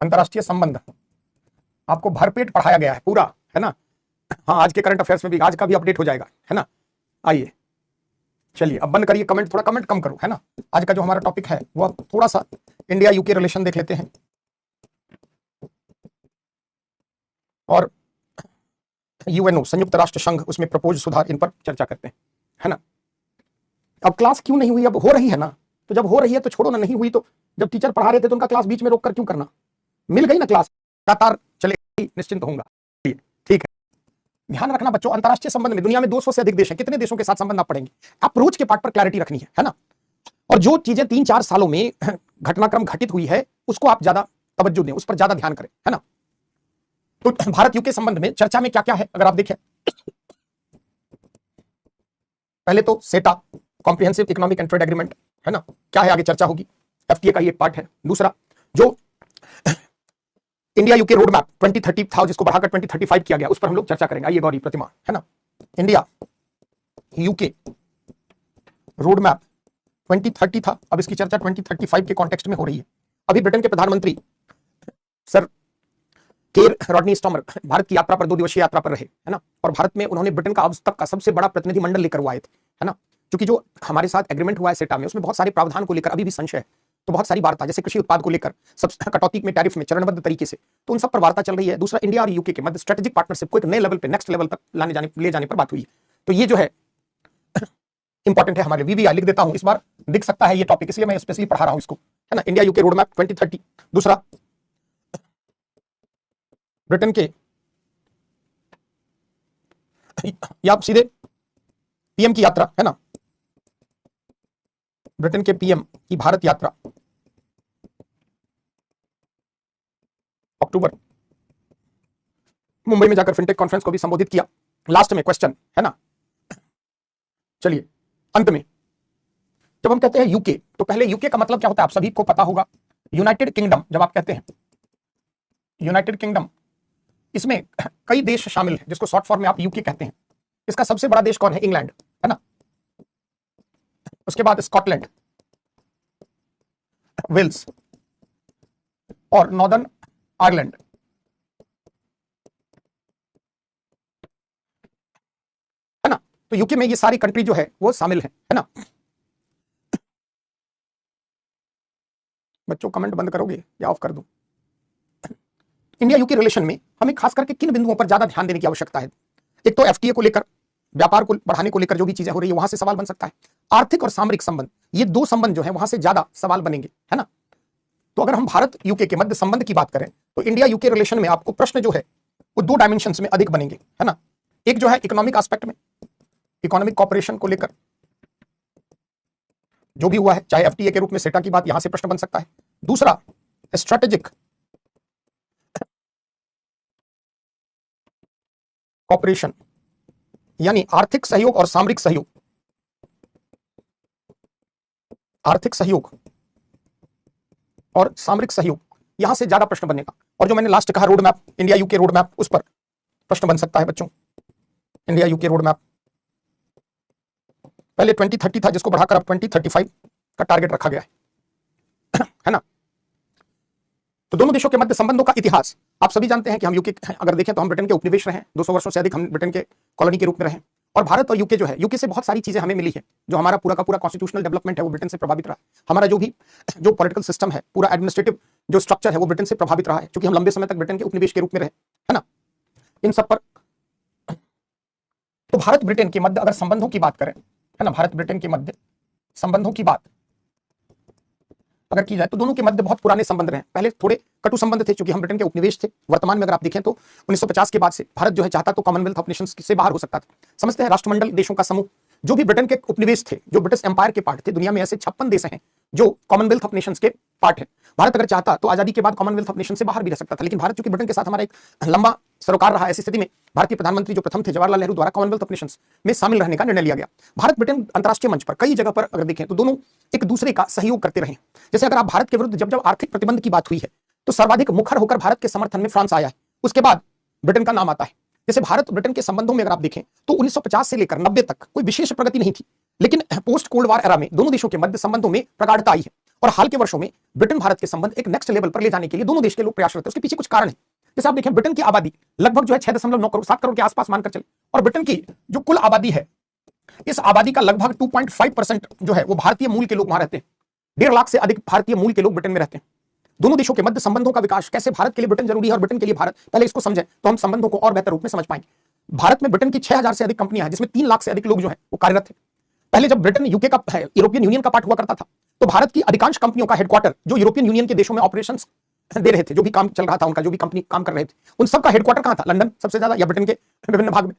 अंतरराष्ट्रीय संबंध आपको भरपेट पढ़ाया गया है पूरा, है ना। हाँ, आज के करंट अफेयर्स में भी आज का भी अपडेट हो जाएगा, है ना। आइए चलिए अब बंद करिए कमेंट, थोड़ा कमेंट कम करो, है ना। आज का जो हमारा टॉपिक है वो थोड़ा सा इंडिया यूके रिलेशन देख लेते हैं और यूएनओ संयुक्त राष्ट्र संघ उसमें प्रपोज सुधार, इन पर चर्चा करते हैं, है ना। अब क्लास क्यों नहीं हुई? अब हो रही है ना, तो जब हो रही है तो छोड़ो ना, नहीं हुई तो जब टीचर पढ़ा रहे थे तो उनका क्लास बीच में रोककर क्यों करना? मिल गई ना क्लास, लगातार चलेगी, निश्चिंत होऊंगा, ठीक है। ध्यान रखना बच्चों, अंतरराष्ट्रीय संबंध में दुनिया में 200 से अधिक देश हैं, कितने देशों के साथ संबंध आप पढ़ेंगे, अप्रोच के पार्ट पर क्लैरिटी रखनी है ना। और जो चीजें 3-4 सालों में घटनाक्रम घटित हुई है उसको आप ज्यादा तवज्जो दें, उस पर ज्यादा ध्यान करें, है ना। तो भारत यूके संबंध में चर्चा में क्या क्या है अगर आप देखें, पहले तो सेटा comprehensive economic and trade agreement, है ना, क्या है आगे चर्चा होगी, एफटीए का ये पार्ट है। दूसरा जो इंडिया यूके रोड मैप 2030 था जिसको बढ़ाकर 2035 किया गया, उस पर हम लोग चर्चा करेंगे। आइए गौरी प्रतिमा, है ना, इंडिया यूके रोड मैप 2030 था, अब इसकी चर्चा 2035 के कॉन्टेक्स्ट में हो रही है। अभी ब्रिटेन के प्रधानमंत्री सर केर रॉडनी स्टॉमर भारत की यात्रा पर 2 दिवसीय यात्रा पर रहे, है ना, और भारत में उन्होंने ब्रिटेन का अब तक का सबसे बड़ा प्रतिनिधिमंडल लेकर आए थे, है ना। क्योंकि जो हमारे साथ एग्रीमेंट हुआ है सेटा में, उसमें बहुत सारे प्रावधान को लेकर अभी भी संशय है, तो बहुत सारी वार्ता, जैसे कृषि उत्पाद को लेकर सब कटौती में, टैरिफ में चरणबद्ध तरीके से, तो उन सब पर वार्ता चल रही है। दूसरा, इंडिया और यूके के मध्य स्ट्रेटेजिक पार्टनरशिप को एक नए लेवल पे, नेक्स्ट लेवल तक ले जाने पर बात हुई है। तो ये जो है इंपॉर्टेंट है हमारे, वीवीआई लिख देता हूं, इस बार दिख सकता है ये टॉपिक, इसलिए मैं स्पेशली पढ़ा रहा हूं इसको, है ना। India UK road map 2030। दूसरा, ब्रिटेन के या सीधे पीएम की यात्रा, है ना, ब्रिटेन के पीएम की भारत यात्रा अक्टूबर, मुंबई में जाकर फिनटेक कॉन्फ्रेंस को भी संबोधित किया। लास्ट में क्वेश्चन, है ना, चलिए अंत में जब हम कहते हैं यूके, तो पहले यूके का मतलब क्या होता है आप सभी को पता होगा, यूनाइटेड किंगडम। जब आप कहते हैं यूनाइटेड किंगडम, इसमें कई देश शामिल हैं जिसको शॉर्ट फॉर्म में आप यूके कहते हैं। इसका सबसे बड़ा देश कौन है? इंग्लैंड, है ना। उसके बाद स्कॉटलैंड, वेल्स और नॉर्दर्न आयरलैंड, है ना। तो यूके में ये सारी कंट्री जो है वो शामिल है ना। बच्चों कमेंट बंद करोगे या ऑफ कर दूं? इंडिया यूके रिलेशन में हमें खास करके किन बिंदुओं पर ज्यादा ध्यान देने की आवश्यकता है? एक तो एफटीए को लेकर, व्यापार को बढ़ाने को लेकर जो भी चीजें हो रही है वहां से सवाल बन सकता है। आर्थिक और सामरिक संबंध, ये 2 संबंध जो है वहां से ज्यादा सवाल बनेंगे, है ना। तो अगर हम भारत यूके के मध्य संबंध की बात करें तो इंडिया यूके रिलेशन में आपको प्रश्न जो है वो 2 डायमेंशंस में अधिक बनेंगे, है ना। एक जो है इकोनॉमिक एस्पेक्ट में, इकोनॉमिक कॉपरेशन को लेकर जो भी हुआ है, चाहे एफटीए के रूप में सेटा की बात, यहां से प्रश्न बन सकता है। दूसरा, स्ट्रेटेजिक कॉपरेशन, यानी आर्थिक सहयोग और सामरिक सहयोग, आर्थिक सहयोग और सामरिक सहयोग, यहां से ज्यादा प्रश्न बनेगा। और जो मैंने लास्ट कहा road map, India UK road map, उस पर प्रश्न बन सकता है बच्चों। इंडिया यूके रोड मैप पहले 2030 था जिसको बढ़ाकर अब 2035 का टारगेट रखा गया है ना। तो दोनों देशों के मध्य संबंधों का इतिहास आप सभी जानते हैं कि हम यूके अगर देखें तो हम ब्रिटेन के उपनिवेश रहे हैं, 200 वर्षों से अधिक हम ब्रिटेन के कॉलोनी के रूप में रहे। और भारत और यूके जो है, यूके से बहुत सारी चीजें हमें मिली है, जो हमारा पूरा का पूरा कॉन्स्टिट्यूशनल डेवलपमेंट है वो ब्रिटेन से प्रभावित रहा है। हमारा जो पॉलिटिकल सिस्टम है, पूरा एडमिनिस्ट्रेटिव जो स्ट्रक्चर है वो ब्रिटेन से प्रभावित रहा है, क्योंकि हम लंबे समय तक ब्रिटेन के उपनिवेश के रूप में रहे, है ना। इन सब पर तो भारत ब्रिटेन के मध्य अगर संबंधों की बात करें, है ना, भारत ब्रिटेन के मध्य संबंधों की बात अगर की जाए तो दोनों के मध्य बहुत पुराने संबंध रहे। पहले थोड़े कटु संबंध थे क्योंकि हम ब्रिटेन के उपनिवेश थे। वर्तमान में अगर आप देखें तो 1950 के बाद से भारत जो है चाहता तो कॉमनवेल्थ ऑफ नेशंस से बाहर हो सकता था। समझते हैं, राष्ट्रमंडल देशों का समूह जो भी ब्रिटेन के उपनिवेश थे, जो ब्रिटिश एम्पायर के पार्ट थे। दुनिया में ऐसे 56 देश हैं जो कॉमनवेल्थ ऑफ नेशंस के पार्ट है। भारत अगर चाहता तो आजादी के बाद कॉमनवेल्थ ऑफ नेशन से बाहर भी रह सकता था, लेकिन भारत चूंकि ब्रिटेन के साथ हमारा एक लंबा सरोकार रहा, ऐसी स्थिति में भारतीय प्रधानमंत्री जो प्रथम थे जवाहरलाल नेहरू द्वारा कॉमनवेल्थ ऑफ नेशंस में शामिल रहने का निर्णय लिया गया। भारत ब्रिटेन अंतरराष्ट्रीय मंच पर कई जगह पर अगर देखें तो दोनों एक दूसरे का सहयोग करते रहे। जैसे अगर आप भारत के विरुद्ध जब आर्थिक प्रतिबंध की बात हुई है तो सर्वाधिक मुखर होकर भारत के समर्थन में फ्रांस आया है, उसके बाद ब्रिटेन का नाम आता है। जैसे भारत ब्रिटेन के संबंधों में अगर आप देखें तो 1950 से लेकर 90 तक कोई विशेष प्रगति नहीं थी, लेकिन पोस्ट कोल्ड वॉर एरा में दोनों देशों के मध्य संबंधों में प्रगाढ़ता आई है। और हाल के वर्षों में ब्रिटेन भारत के संबंध एक नेक्स्ट लेवल पर ले जाने के लिए दोनों देश के लोग प्रयासरत हैं। उसके पीछे कुछ कारण है। जैसे आप देखें, ब्रिटेन की आबादी लगभग जो है 6.9 करोड़ 7 करोड़ के आसपास मानकर चले, और ब्रिटेन की जो कुल आबादी है, इस आबादी का लगभग 2.5% जो है वो भारतीय मूल के लोग वहां रहते हैं। 1.5 लाख से अधिक भारतीय मूल के लोग ब्रिटेन में रहते हैं। दोनों देशों के मध्य संबंधों का विकास, कैसे भारत के लिए ब्रिटेन जरूरी है और ब्रिटेन के लिए भारत, पहले इसको समझें तो हम संबंधों को और बेहतर रूप में समझ पाएंगे। भारत में ब्रिटेन की 6000 से अधिक कंपनियां हैं, जिसमें 3 लाख से अधिक लोग जो है वो कार्यरत हैं। पहले जब ब्रिटेन यूके का यूरोपियन यूनियन का पार्ट हुआ करता था, तो भारत की अधिकांश कंपनियों का हेडक्वार्टर जो यूरोपियन यूनियन के देशों में ऑपरेशंस दे रहे थे, जो भी काम चल रहा था उनका, जो भी कंपनी काम कर रहे थे, उन सबका हेडक्वार्टर कहां था? लंदन सबसे ज्यादा, या ब्रिटेन के विभिन्न भाग में।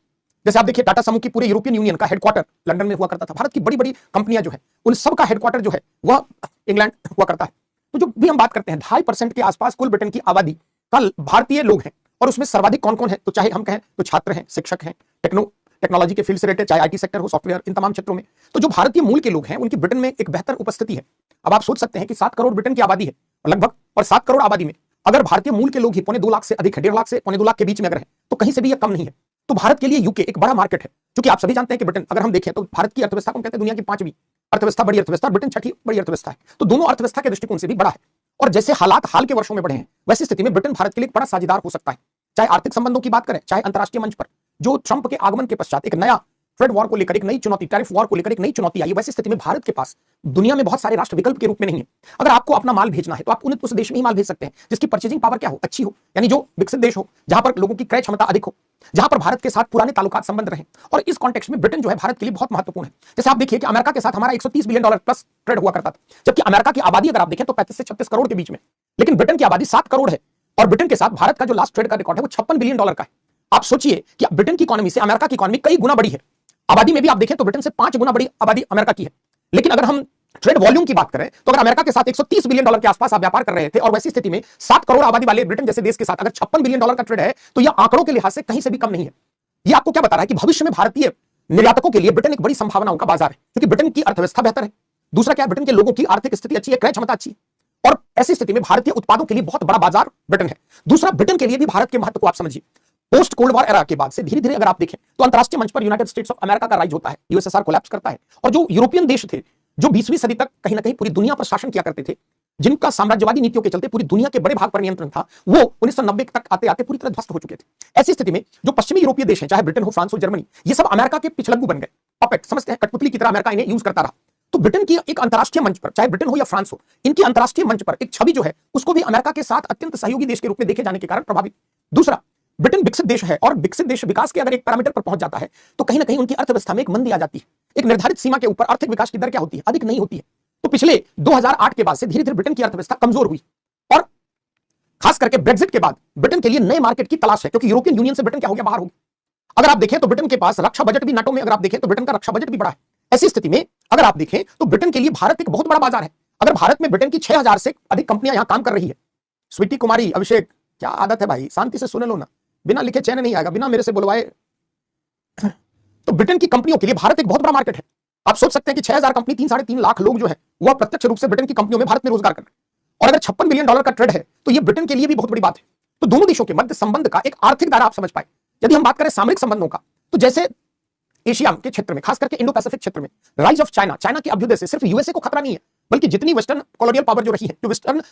जैसे आप देखिए, टाटा समूह की पूरे यूरोपियन यूनियन का हेडक्वार्टर लंदन में हुआ करता था। भारत की बड़ी बड़ी कंपनियां जो है उन सबका हेडक्वार्टर जो है वह इंग्लैंड हुआ करता है। तो जो भी हम बात करते हैं, 2.5% के आसपास कुल ब्रिटेन की आबादी कल भारतीय लोग हैं, और उसमें सर्वाधिक कौन कौन है? तो चाहे हम कहें तो छात्र हैं, शिक्षक हैं, टेक्नोलॉजी के फील्ड से रिलेटेड, चाहे आईटी सेक्टर हो, सॉफ्टवेयर, इन तमाम क्षेत्रों में। तो जो भारतीय मूल के लोग हैं उनकी ब्रिटेन में एक बेहतर उपस्थिति है। अब आप सोच सकते हैं कि 7 करोड़ ब्रिटेन की आबादी है लगभग, और 7 करोड़ आबादी में अगर भारतीय मूल के लोग ही 2.25 लाख से अधिक है, 1.5 लाख से 2.25 लाख के बीच में अगर है, तो कहीं से भी यह कम नहीं है। तो भारत के लिए यूके एक बड़ा मार्केट है, क्योंकि आप सभी जानते हैं कि ब्रिटेन, अगर हम देखें तो भारत की अर्थव्यवस्था को कहते हैं दुनिया की 5वीं अर्थव्यवस्था, बड़ी अर्थव्यवस्था, ब्रिटेन 6ठी बड़ी अर्थव्यवस्था है। तो दोनों अर्थव्यवस्था के दृष्टिकोण से भी बड़ा है, और जैसे हालात हाल के वर्षों में बढ़े हैं, वैसी स्थिति में ब्रिटेन भारत के लिए एक बड़ा साझेदार हो सकता है। चाहे आर्थिक संबंधों की बात करें, चाहे अंतर्राष्ट्रीय मंच पर जो ट्रंप के आगमन के पश्चात एक नया ट्रेड वॉर को लेकर एक नई चुनौती, टैरिफ वॉर को लेकर एक नई चुनौती आई, वैसी स्थिति में भारत के पास दुनिया में बहुत सारे राष्ट्र विकल्प के रूप में नहीं है। अगर आपको अपना माल भेजना है तो आप उस देश में ही माल भेज सकते हैं जिसकी परचेजिंग पावर क्या हो, अच्छी हो, यानी जो विकसित देश हो, जहां पर लोगों की क्रय क्षमता अधिक हो, जहां पर भारत के साथ पुराने ताल्लुकात संबंध रहे। और इस कॉन्टेक्स्ट में ब्रिटेन जो है भारत के लिए बहुत महत्वपूर्ण है। जैसे आप देखिए कि अमेरिका के साथ हमारा $130 बिलियन प्लस ट्रेड हुआ करता था, जबकि अमेरिका की आबादी अगर आप देखें तो 35 से 36 करोड़ के बीच में, लेकिन ब्रिटेन की आबादी 7 करोड़ है, और ब्रिटेन के साथ भारत का जो लास्ट ट्रेड का रिकॉर्ड है वो $56 बिलियन का है। आप सोचिए कि ब्रिटेन की इकोनॉमी से अमेरिका की इकोनॉमी कई गुना बड़ी है। आबादी में भी आप देखें तो ब्रिटेन से 5 गुना बड़ी आबादी अमेरिका की है। लेकिन अगर हम ट्रेड वॉल्यूम की बात करें तो अगर अमेरिका के साथ $130 बिलियन के आसपास आप व्यापार कर रहे थे, और वैसी स्थिति में 7 करोड़ आबादी वाले ब्रिटेन जैसे देश के साथ अगर $56 बिलियन का ट्रेड है, तो यह आंकड़ों के लिहाज से कहीं से भी कम नहीं है। यह आपको क्या बता रहा है कि भविष्य में भारतीय निर्यातकों के लिए ब्रिटेन एक बड़ी संभावनाओं का बाजार है, क्योंकि ब्रिटेन की अर्थव्यवस्था बेहतर है। दूसरा क्या है, ब्रिटेन के लोगों की आर्थिक स्थिति अच्छी है, क्रय क्षमता अच्छी है, और ऐसी स्थिति में भारतीय उत्पादों के लिए बहुत बड़ा बाजार ब्रिटेन है। दूसरा, ब्रिटेन के लिए भी भारत के महत्व को आप समझिए। पोस्ट कोल्ड वॉर एरा के बाद से धीरे धीरे अगर आप देखें तो अंतरराष्ट्रीय मंच पर यूनाइटेड स्टेट्स ऑफ अमेरिका का राइज होता है, यूएसएसआर कोलैप्स करता है, और जो यूरोपियन देश थे जो 20वीं सदी तक कहीं ना कहीं पूरी दुनिया पर शासन किया करते थे, जिनका साम्राज्यवादी नीतियों के चलते पूरी दुनिया के बड़े भाग पर नियंत्रण था, वो 1990 तक आते आते पूरी तरह ध्वस्त हो चुके थे। ऐसी स्थिति में जो पश्चिमी यूरोपीय देश हैं, चाहे ब्रिटेन हो, फ्रांस हो, जर्मनी, ये सब अमेरिका के पिछलग्गू बन गए, पपेट समझते हैं, कठपुतली की तरह अमेरिका इन्हें यूज करता रहा। तो ब्रिटेन की एक अंतरराष्ट्रीय मंच पर, चाहे ब्रिटेन हो या फ्रांस हो, इनकी अंतरराष्ट्रीय मंच पर एक छवि जो है उसको भी अमेरिका के साथ अत्यंत सहयोगी देश के रूप में देखे जाने के कारण प्रभावित। दूसरा, ब्रिटेन विकसित देश है, और विकसित देश विकास के अगर एक पैरामीटर पर पहुंच जाता है तो कहीं ना कहीं उनकी अर्थव्यवस्था में एक मंदी आ जाती है। एक निर्धारित सीमा के ऊपर आर्थिक विकास की दर क्या होती है, अधिक नहीं होती है। तो पिछले 2008 के बाद से धीरे धीरे ब्रिटेन की अर्थव्यवस्था कमजोर हुई, और खास करके ब्रेक्जिट के बाद ब्रिटेन के लिए नए मार्केट की तलाश है, क्योंकि यूरोपियन यूनियन से ब्रिटेन क्या हो गया, बाहर हो गया। अगर आप देखें तो ब्रिटेन के पास रक्षा बजट भी, नाटो में अगर आप देखें तो ब्रिटेन का रक्षा बजट भी बड़ा है। ऐसी स्थिति में अगर आप देखें तो ब्रिटेन के लिए भारत एक बहुत बड़ा बाजार है। अगर भारत में ब्रिटेन की 6000 से अधिक कंपनियां यहां काम कर रही है। स्वीटी कुमारी, अभिषेक, क्या आदत है भाई, शांति से सुन लो ना, बिना लिखे चैन नहीं आएगा, बिना मेरे से बुलवाए। तो ब्रिटेन की कंपनियों के लिए भारत एक बहुत बड़ा मार्केट है। आप सोच सकते हैं कि 6000 कंपनी, 3-3.5 लाख लोग जो है वह प्रत्यक्ष रूप से ब्रिटेन की कंपनियों में भारत में रोजगार कर रहे हैं, और अगर $56 बिलियन का ट्रेड है तो यह ब्रिटेन के लिए भी बहुत बड़ी बात है। तो दोनों देशों के मध्य संबंध का एक आर्थिक दायरा आप समझ पाए। यदि हम बात करें सामरिक संबंधों का, तो जैसे एशिया के क्षेत्र में, खास करके इंडो पैसिफिक क्षेत्र में राइज ऑफ चाइना, चाइना के अभ्युदय से सिर्फ यूएसए को खतरा नहीं है, बल्कि जितनी वेस्टर्न कॉलोनियल पावर जो रही है,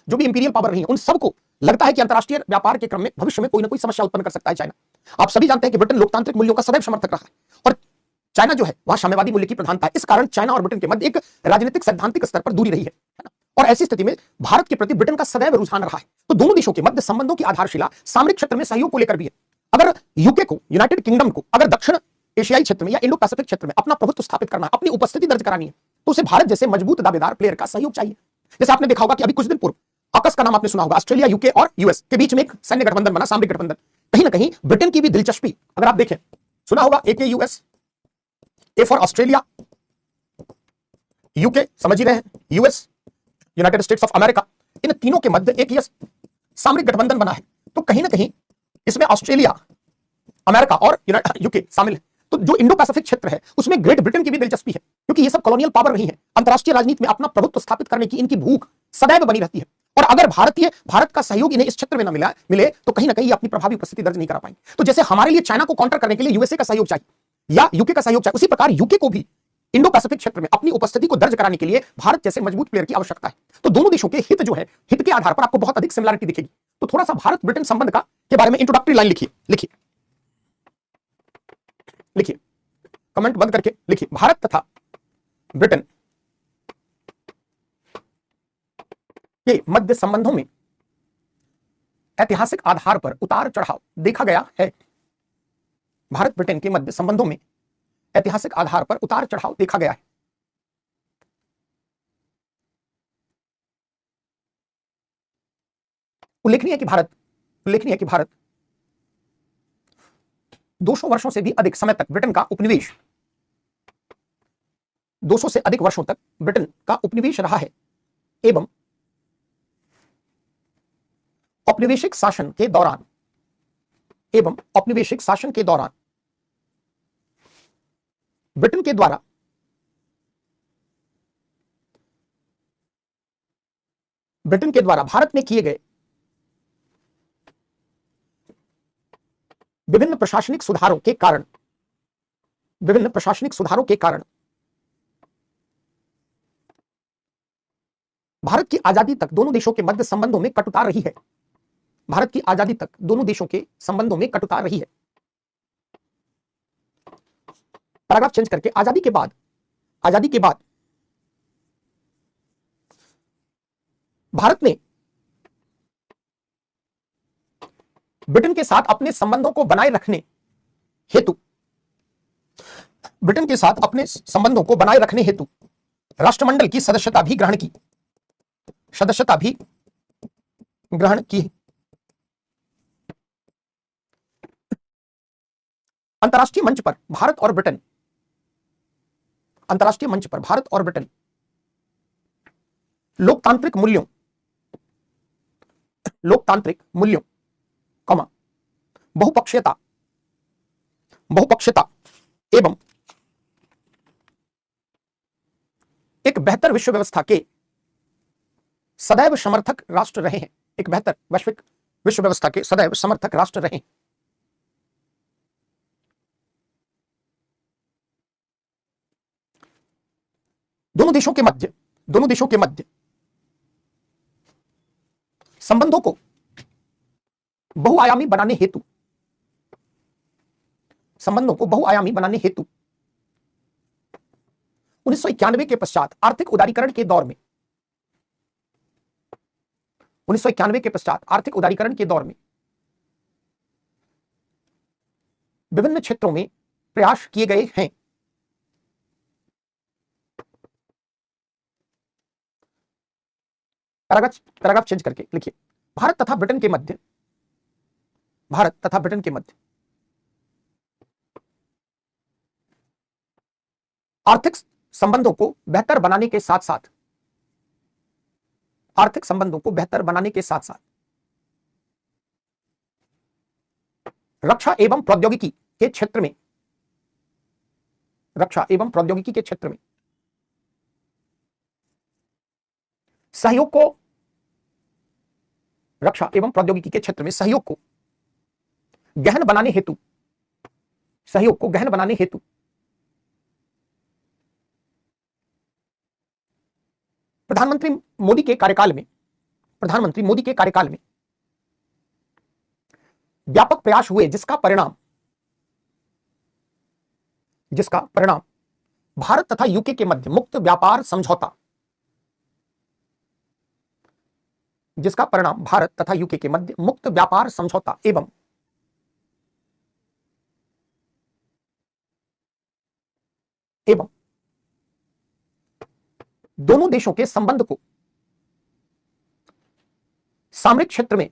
जो भी इंपीरियल पावर रही है, उन सबको लगता है कि अंतरराष्ट्रीय व्यापार के क्रम में भविष्य में कोई ना कोई समस्या उत्पन्न कर सकता है चाइना। आप सभी जानते हैं कि ब्रिटेन लोकतांत्रिक मूल्यों का सदैव समर्थक रहा है, और चाइना जो है वहां साम्यवादी मूल्य की प्रधानता है। इस कारण चाइना और ब्रिटेन के मध्य एक राजनीतिक सैद्धांतिक स्तर पर दूरी रही है ना? और ऐसी स्थिति में भारत के प्रति ब्रिटेन का सदैव रुझान रहा है। तो दोनों देशों के मध्य संबंधों की आधारशिला सामरिक क्षेत्र में सहयोग को लेकर भी है। अगर यूके को, यूनाइटेड किंगडम को, अगर दक्षिण एशियाई क्षेत्र में या इंडो पैसिफिक क्षेत्र में अपना प्रभुत्व स्थापित करना है, अपनी उपस्थिति दर्ज करानी है, तो उसे भारत जैसे मजबूत दावेदार प्लेयर का सहयोग चाहिए। जैसे आपने देखा होगा कि अभी कुछ दिन पूर्व AUKUS का नाम आपने सुना होगा, ऑस्ट्रेलिया, यूके और यूएस के बीच में एक सैन्य गठबंधन बना, सामरिक गठबंधन। कहीं ना कहीं ब्रिटेन की भी दिलचस्पी, अगर आप देखें, सुना होगा AKUS, A for Australia, UK समझ ही रहे हैं, US, United States of America, इन तीनों के मध्य एक यह सामरिक गठबंधन बना है। तो कहीं ना कहीं इसमें ऑस्ट्रेलिया, अमेरिका और यूके शामिल है। तो जो इंडो पैसिफिक क्षेत्र है उसमें ग्रेट ब्रिटेन की भी दिलचस्पी है, क्योंकि ये सब कॉलोनियल पावर रही है। अंतरराष्ट्रीय राजनीति में अपना प्रभुत्व स्थापित करने की इनकी भूख सदैव बनी रहती है, और अगर भारत का सहयोग इन्हें इस क्षेत्र में न मिले तो कहीं ना कहीं अपनी प्रभावी उपस्थिति दर्ज नहीं करा पाएंगे। तो जैसे हमारे लिए चाइना को काउंटर करने के लिए यूएसए का सहयोग चाहिए या यूके का सहयोग चाहिए, उसी प्रकार यूके को भी इंडो पैसिफिक क्षेत्र में अपनी उपस्थिति को दर्ज कराने के लिए भारत जैसे मजबूत प्लेयर की आवश्यकता है। तो दोनों देशों के हित जो है, हित के आधार पर आपको बहुत अधिक सिमिलरिटी दिखेगी। तो थोड़ा सा भारत ब्रिटेन संबंध का के बारे में इंट्रोडक्टरी लाइन लिखिए, लिखिए लिखिए, कमेंट बंद करके लिखिए, भारत तथा ब्रिटेन के मध्य संबंधों में ऐतिहासिक आधार पर उतार चढ़ाव देखा गया है। भारत ब्रिटेन के मध्य संबंधों में ऐतिहासिक आधार पर उतार चढ़ाव देखा गया है। उल्लेखनीय है कि भारत 200 वर्षों से भी अधिक समय तक ब्रिटेन का उपनिवेश 200 से अधिक वर्षों तक ब्रिटेन का उपनिवेश रहा है एवं औपनिवेशिक शासन के दौरान ब्रिटेन के द्वारा भारत में किए गए विभिन्न प्रशासनिक सुधारों के कारण भारत की आजादी तक दोनों देशों के मध्य संबंधों में कटुता रही है। भारत की आजादी तक दोनों देशों के संबंधों में कटुता रही है। पैराग्राफ चेंज करके आजादी के बाद भारत ने ब्रिटेन के साथ अपने संबंधों को बनाए रखने हेतु राष्ट्रमंडल की सदस्यता भी ग्रहण की। अंतर्राष्ट्रीय मंच पर भारत और ब्रिटेन लोकतांत्रिक मूल्यों, बहुपक्षीयता एवं एक बेहतर विश्व व्यवस्था के सदैव समर्थक राष्ट्र रहे हैं। एक बेहतर वैश्विक विश्व व्यवस्था के सदैव समर्थक राष्ट्र रहे हैं। दोनों देशों के मध्य संबंधों को बहुआयामी बनाने हेतु 1991 के पश्चात आर्थिक उदारीकरण के दौर में विभिन्न क्षेत्रों में प्रयास किए गए हैं। पैराग्राफ चेंज करके लिखिए, भारत तथा ब्रिटेन के मध्य आर्थिक संबंधों को बेहतर बनाने के साथ साथ रक्षा एवं प्रौद्योगिकी के क्षेत्र में सहयोग को गहन बनाने हेतु प्रधानमंत्री मोदी के कार्यकाल में व्यापक प्रयास हुए, जिसका परिणाम भारत तथा यूके के मध्य मुक्त व्यापार समझौता एवं दोनों देशों के संबंध को सामरिक क्षेत्र में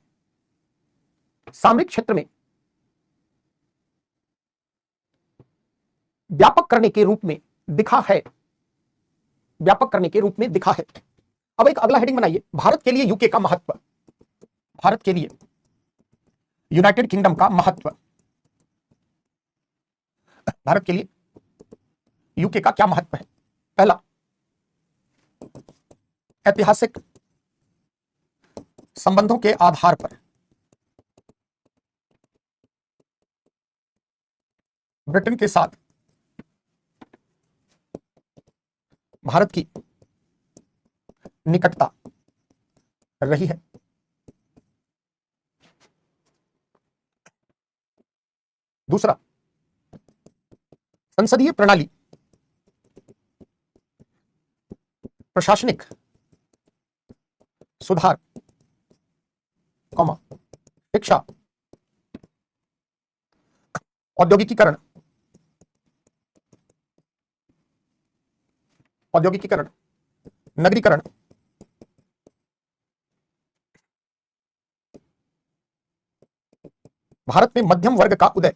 व्यापक करने के रूप में दिखा है। अब एक अगला हेडिंग बनाइए, भारत के लिए यूके का महत्व, भारत के लिए यूनाइटेड किंगडम का महत्व, भारत के लिए यूके का क्या महत्व है। पहला, ऐतिहासिक संबंधों के आधार पर ब्रिटेन के साथ भारत की निकटता रही है। दूसरा, संसदीय प्रणाली, प्रशासनिक सुधार, शिक्षा, औद्योगिकीकरण, नगरीकरण, भारत में मध्यम वर्ग का उदय,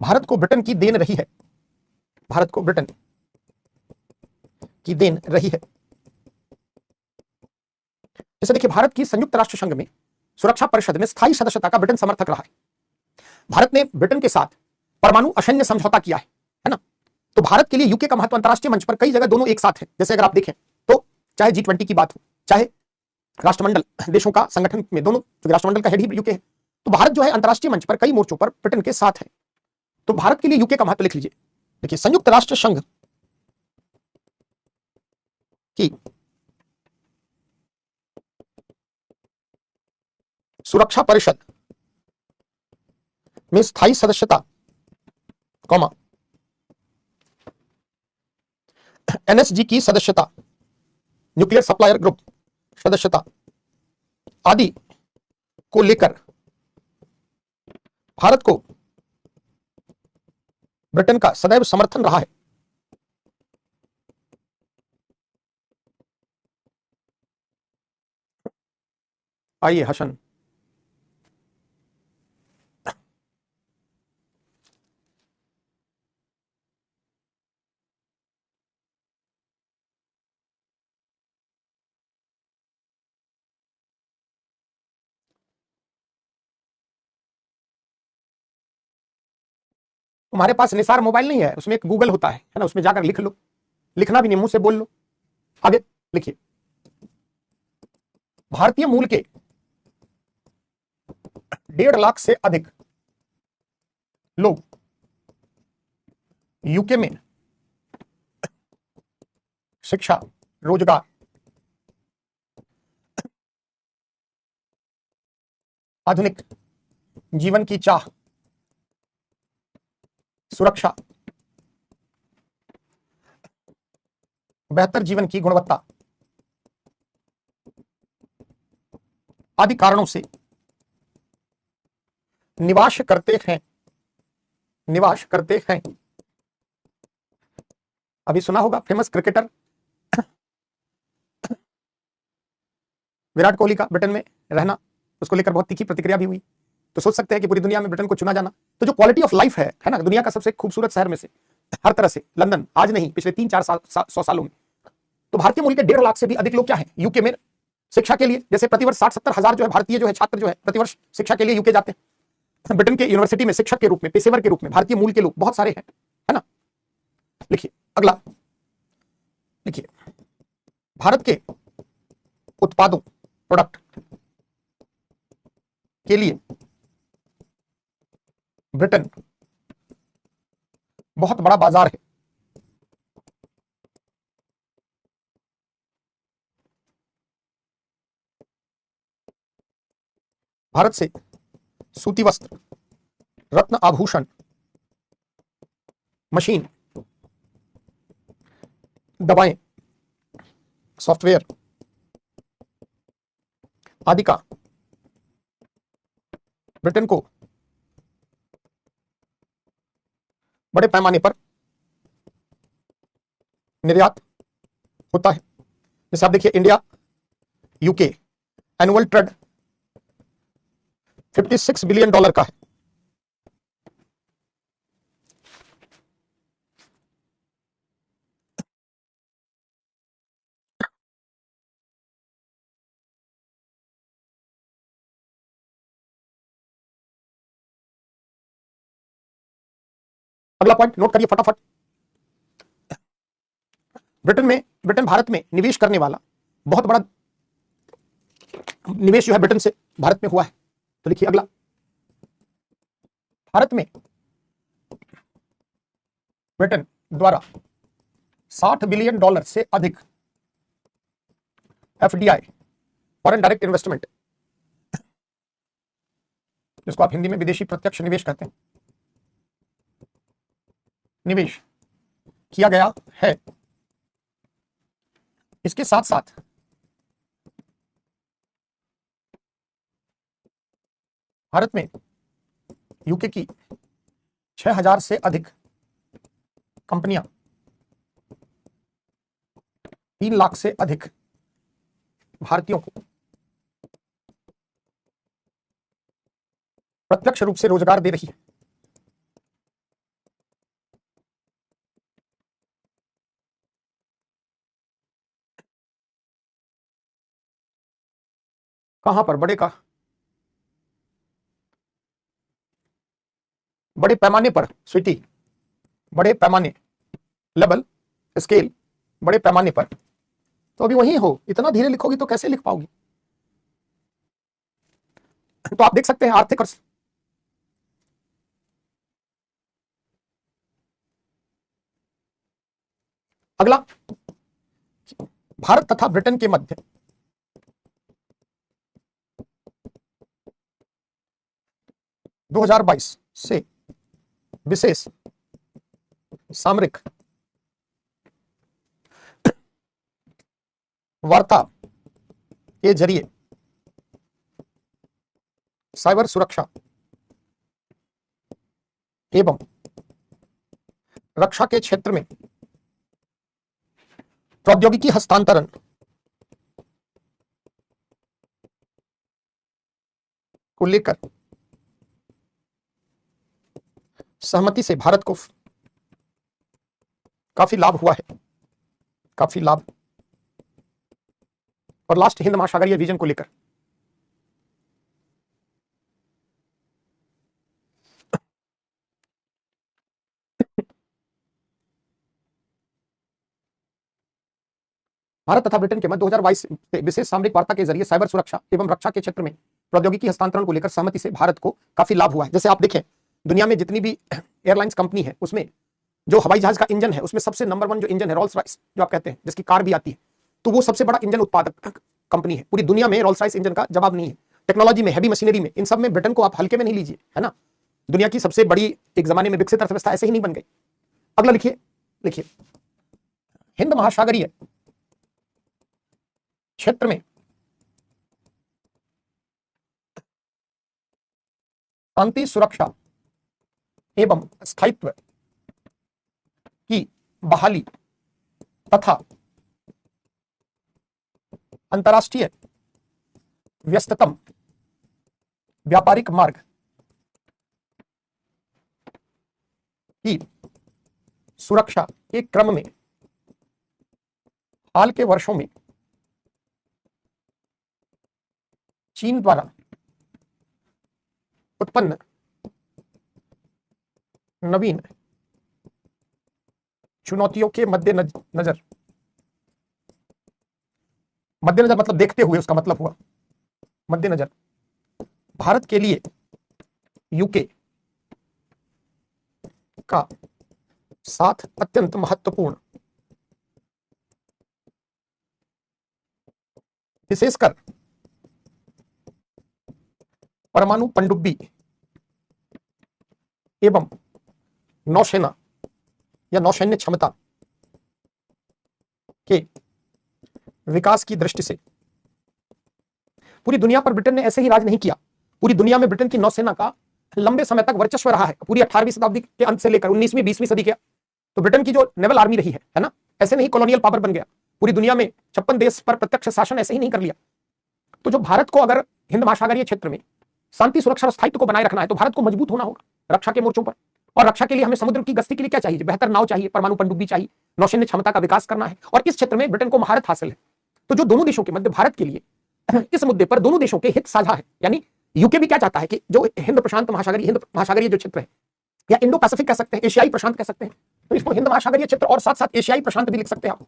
भारत को ब्रिटेन की देन रही है। भारत को ब्रिटेन की देन रही है। जैसे देखिए, भारत की संयुक्त राष्ट्र संघ में सुरक्षा परिषद में स्थायी सदस्यता का ब्रिटेन समर्थक रहा है। भारत ने ब्रिटेन के साथ परमाणु असैन्य समझौता किया है ना। तो भारत के लिए यूके का महत्व अंतरराष्ट्रीय मंच पर कई जगह दोनों एक साथ है। जैसे अगर आप देखें तो चाहे G20 की बात हो, चाहे राष्ट्रमंडल देशों का संगठन में, दोनों जो राष्ट्रमंडल का हेड ही यूके है, तो भारत जो है अंतरराष्ट्रीय मंच पर कई मोर्चों पर ब्रिटेन के साथ है। तो भारत के लिए यूके का महत्व लिख लीजिए। देखिए, संयुक्त राष्ट्र संघ की सुरक्षा परिषद में स्थायी सदस्यता, NSG की सदस्यता, न्यूक्लियर सप्लायर ग्रुप सदस्यता आदि को लेकर भारत को ब्रिटेन का सदैव समर्थन रहा है। आइए हसन, तुम्हारे पास निसार मोबाइल नहीं है, उसमें एक गूगल होता है ना, उसमें जाकर लिख लो। लिखना भी नहीं, मुंह से बोल लो। आगे लिखिए, भारतीय मूल के 1.5 लाख से अधिक लोग यूके में शिक्षा, रोजगार, आधुनिक जीवन की चाह, सुरक्षा, बेहतर जीवन की गुणवत्ता आदि कारणों से निवास करते हैं। अभी सुना होगा फेमस क्रिकेटर विराट कोहली का ब्रिटेन में रहना, उसको लेकर बहुत तीखी प्रतिक्रिया भी हुई। तो सोच सकते हैं कि पूरी दुनिया में ब्रिटेन को चुना जाना, तो जो क्वालिटी ऑफ लाइफ है ना, दुनिया का सबसे खूबसूरत शहर में से हर तरह से लंदन, आज नहीं पिछले 3-4 सालों में, तो भारतीय मूल के 1.5 लाख से भी अधिक लोग क्या है यूके में शिक्षा के लिए। जैसे प्रतिवर्ष 60-70 हजार जो है भारतीय जो है छात्र जो है प्रतिवर्ष शिक्षा के लिए यूके जाते हैं। ब्रिटेन के यूनिवर्सिटी में शिक्षक के रूप में, पेशेवर के रूप में भारतीय मूल के लोग बहुत सारे हैं, है ना। लिखिए अगला, लिखिए, भारत के उत्पादों, प्रोडक्ट के लिए ब्रिटेन बहुत बड़ा बाजार है। भारत से सूती वस्त्र, रत्न आभूषण, मशीन, दवाएं, सॉफ्टवेयर आदि का ब्रिटेन को बड़े पैमाने पर निर्यात होता है। जैसे आप देखिए, India UK annual trade $56 billion का है। अगला पॉइंट नोट करिए फटाफट। ब्रिटेन भारत में निवेश करने वाला बहुत बड़ा निवेश जो है ब्रिटेन से भारत में हुआ है। तो लिखिए अगला, भारत में ब्रिटेन द्वारा $60 बिलियन से अधिक एफडीआई, फॉरेन डायरेक्ट इन्वेस्टमेंट, जिसको आप हिंदी में विदेशी प्रत्यक्ष निवेश कहते हैं, निवेश किया गया है। इसके साथ साथ भारत में यूके की 6000 से अधिक कंपनियां, 3 लाख से अधिक भारतीयों को प्रत्यक्ष रूप से रोजगार दे रही है। कहां पर? बड़े पैमाने पर स्वीटी, बड़े पैमाने, लेवल, स्केल, बड़े पैमाने पर। तो अभी वहीं हो, इतना धीरे लिखोगी तो कैसे लिख पाओगी? तो आप देख सकते हैं आर्थिक और अगला, भारत तथा ब्रिटेन के मध्य (2022) से विशेष सामरिक वार्ता के जरिए साइबर सुरक्षा एवं रक्षा के क्षेत्र में प्रौद्योगिकी हस्तांतरण को लेकर सहमति से भारत को काफी लाभ हुआ है, काफी लाभ। और लास्ट, हिंद महासागरीय रीजन को लेकर भारत तथा ब्रिटेन के मध्य 2022 से विशेष सामरिक वार्ता के जरिए साइबर सुरक्षा एवं रक्षा के क्षेत्र में प्रौद्योगिकी हस्तांतरण को लेकर सहमति से भारत को काफी लाभ हुआ है। जैसे आप देखें, दुनिया में जितनी भी एयरलाइंस कंपनी है, उसमें जो हवाई जहाज का इंजन है, उसमें सबसे नंबर 1 जो इंजन है, रोल्स रॉयस जो आप कहते हैं, जिसकी कार भी आती है, तो वो सबसे बड़ा इंजन उत्पादक कंपनी है पूरी दुनिया में। रोल्स रॉयस इंजन का जवाब नहीं है। टेक्नोलॉजी में, हैवी मशीनरी में, इन सब में ब्रिटेन को आप हल्के में नहीं लीजिए, है ना। दुनिया की सबसे बड़ी एक जमाने में विकसित अर्थव्यवस्था ऐसे ही नहीं बन गई। अगला लिखिए, हिंद महासागरीय क्षेत्र में शांति, सुरक्षा एवं स्थायित्व की बहाली तथा अंतर्राष्ट्रीय व्यस्ततम व्यापारिक मार्ग की सुरक्षा के क्रम में हाल के वर्षों में चीन द्वारा उत्पन्न नवीन चुनौतियों के मद्देनजर मतलब देखते हुए, उसका मतलब हुआ मद्देनजर, भारत के लिए यूके का साथ अत्यंत महत्वपूर्ण, विशेषकर परमाणु पनडुब्बी एवं नौसेना या नौसैन्य क्षमता के विकास की दृष्टि से। पूरी दुनिया पर ब्रिटेन ने ऐसे ही राज नहीं किया। पूरी दुनिया में ब्रिटेन की नौसेना का लंबे समय तक वर्चस्व रहा है, पूरी 18वीं शताब्दी के अंत से लेकर 19वीं 20वीं सदी के। तो ब्रिटेन की जो नेवल आर्मी रही है ना, ऐसे नहीं कॉलोनियल पावर बन गया। पूरी दुनिया में 56 देश पर प्रत्यक्ष शासन ऐसे ही नहीं कर लिया। तो जो भारत को अगर हिंद महासागरीय क्षेत्र में शांति, सुरक्षा और स्थायित्व को बनाए रखना है, तो भारत को मजबूत होना होगा रक्षा के मोर्चों पर। और रक्षा के लिए हमें समुद्र की गश्ती के लिए क्या चाहिए? बेहतर नाव चाहिए, परमाणु पनडुब्बी चाहिए, नौसैन्य क्षमता का विकास करना है, और इस क्षेत्र में ब्रिटेन को महारत हासिल है। तो जो दोनों देशों के मध्य भारत के लिए इस मुद्दे पर दोनों देशों के हित साझा है। यानी यूके भी क्या चाहता है कि जो हिंद महासागरीय जो क्षेत्र है, या इंडो पैसिफिक कह सकते हैं, एशियाई प्रशांत कह सकते हैं, तो इसको हिंद महासागरीय क्षेत्र और साथ साथ एशियाई प्रशांत भी लिख सकते हैं आप।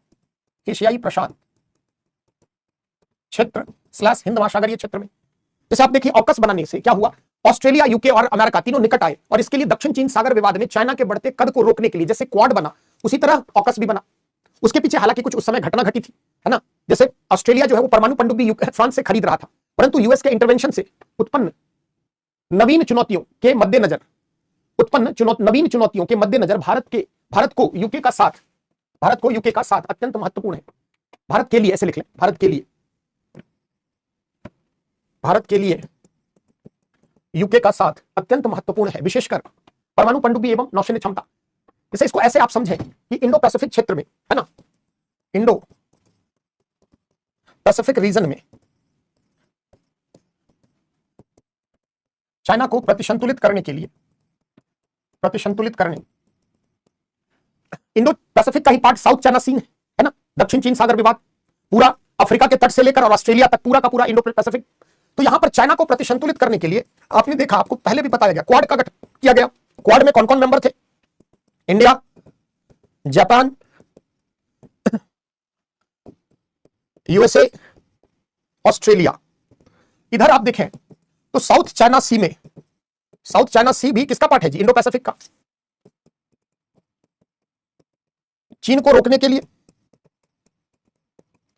एशियाई प्रशांत क्षेत्र / हिंद महासागरीय क्षेत्र में, जैसे आप देखिए ऑकस बनाने से क्या हुआ, ऑस्ट्रेलिया, यूके और अमेरिका तीनों निकट आए। और इसके लिए दक्षिण चीन सागर विवाद में चाइना के बढ़ते कद को रोकने के लिए जैसे क्वाड बना, उसी तरह ऑकस भी बना। उसके पीछे हालांकि कुछ उस समय घटना घटी थी, है ना, जैसे ऑस्ट्रेलिया जो है वो परमाणु पनडुब्बी फ्रांस से खरीद रहा था, परंतु यूएस के इंटरवेंशन से उत्पन्न नवीन चुनौतियों के मद्देनजर नवीन चुनौतियों के मद्देनजर भारत को यूके का साथ अत्यंत महत्वपूर्ण है। भारत के लिए, ऐसे लिख लें, भारत के लिए यूके का साथ अत्यंत महत्वपूर्ण है, विशेषकर परमाणु पनडुब्बी एवं नौसैन्य क्षमता। जैसे इसको ऐसे आप समझें कि इंडो पैसिफिक क्षेत्र में, है ना, इंडो पैसिफिक रीजन में चाइना को प्रतिसंतुलित करने, इंडो पैसिफिक का ही पार्ट साउथ चाइना सी है ना, दक्षिण चीन सागर विवाद, पूरा अफ्रीका के तट से लेकर और ऑस्ट्रेलिया तक पूरा का पूरा इंडो पैसिफिक। तो यहां पर चाइना को प्रतिसंतुलित करने के लिए आपने देखा, आपको पहले भी बताया गया, क्वाड का गठन किया गया। क्वाड में कौन कौन मेंबर थे? India, Japan, USA, Australia. इधर आप देखें तो साउथ चाइना सी भी किसका पार्ट है जी? इंडो पैसिफिक का। चीन को रोकने के लिए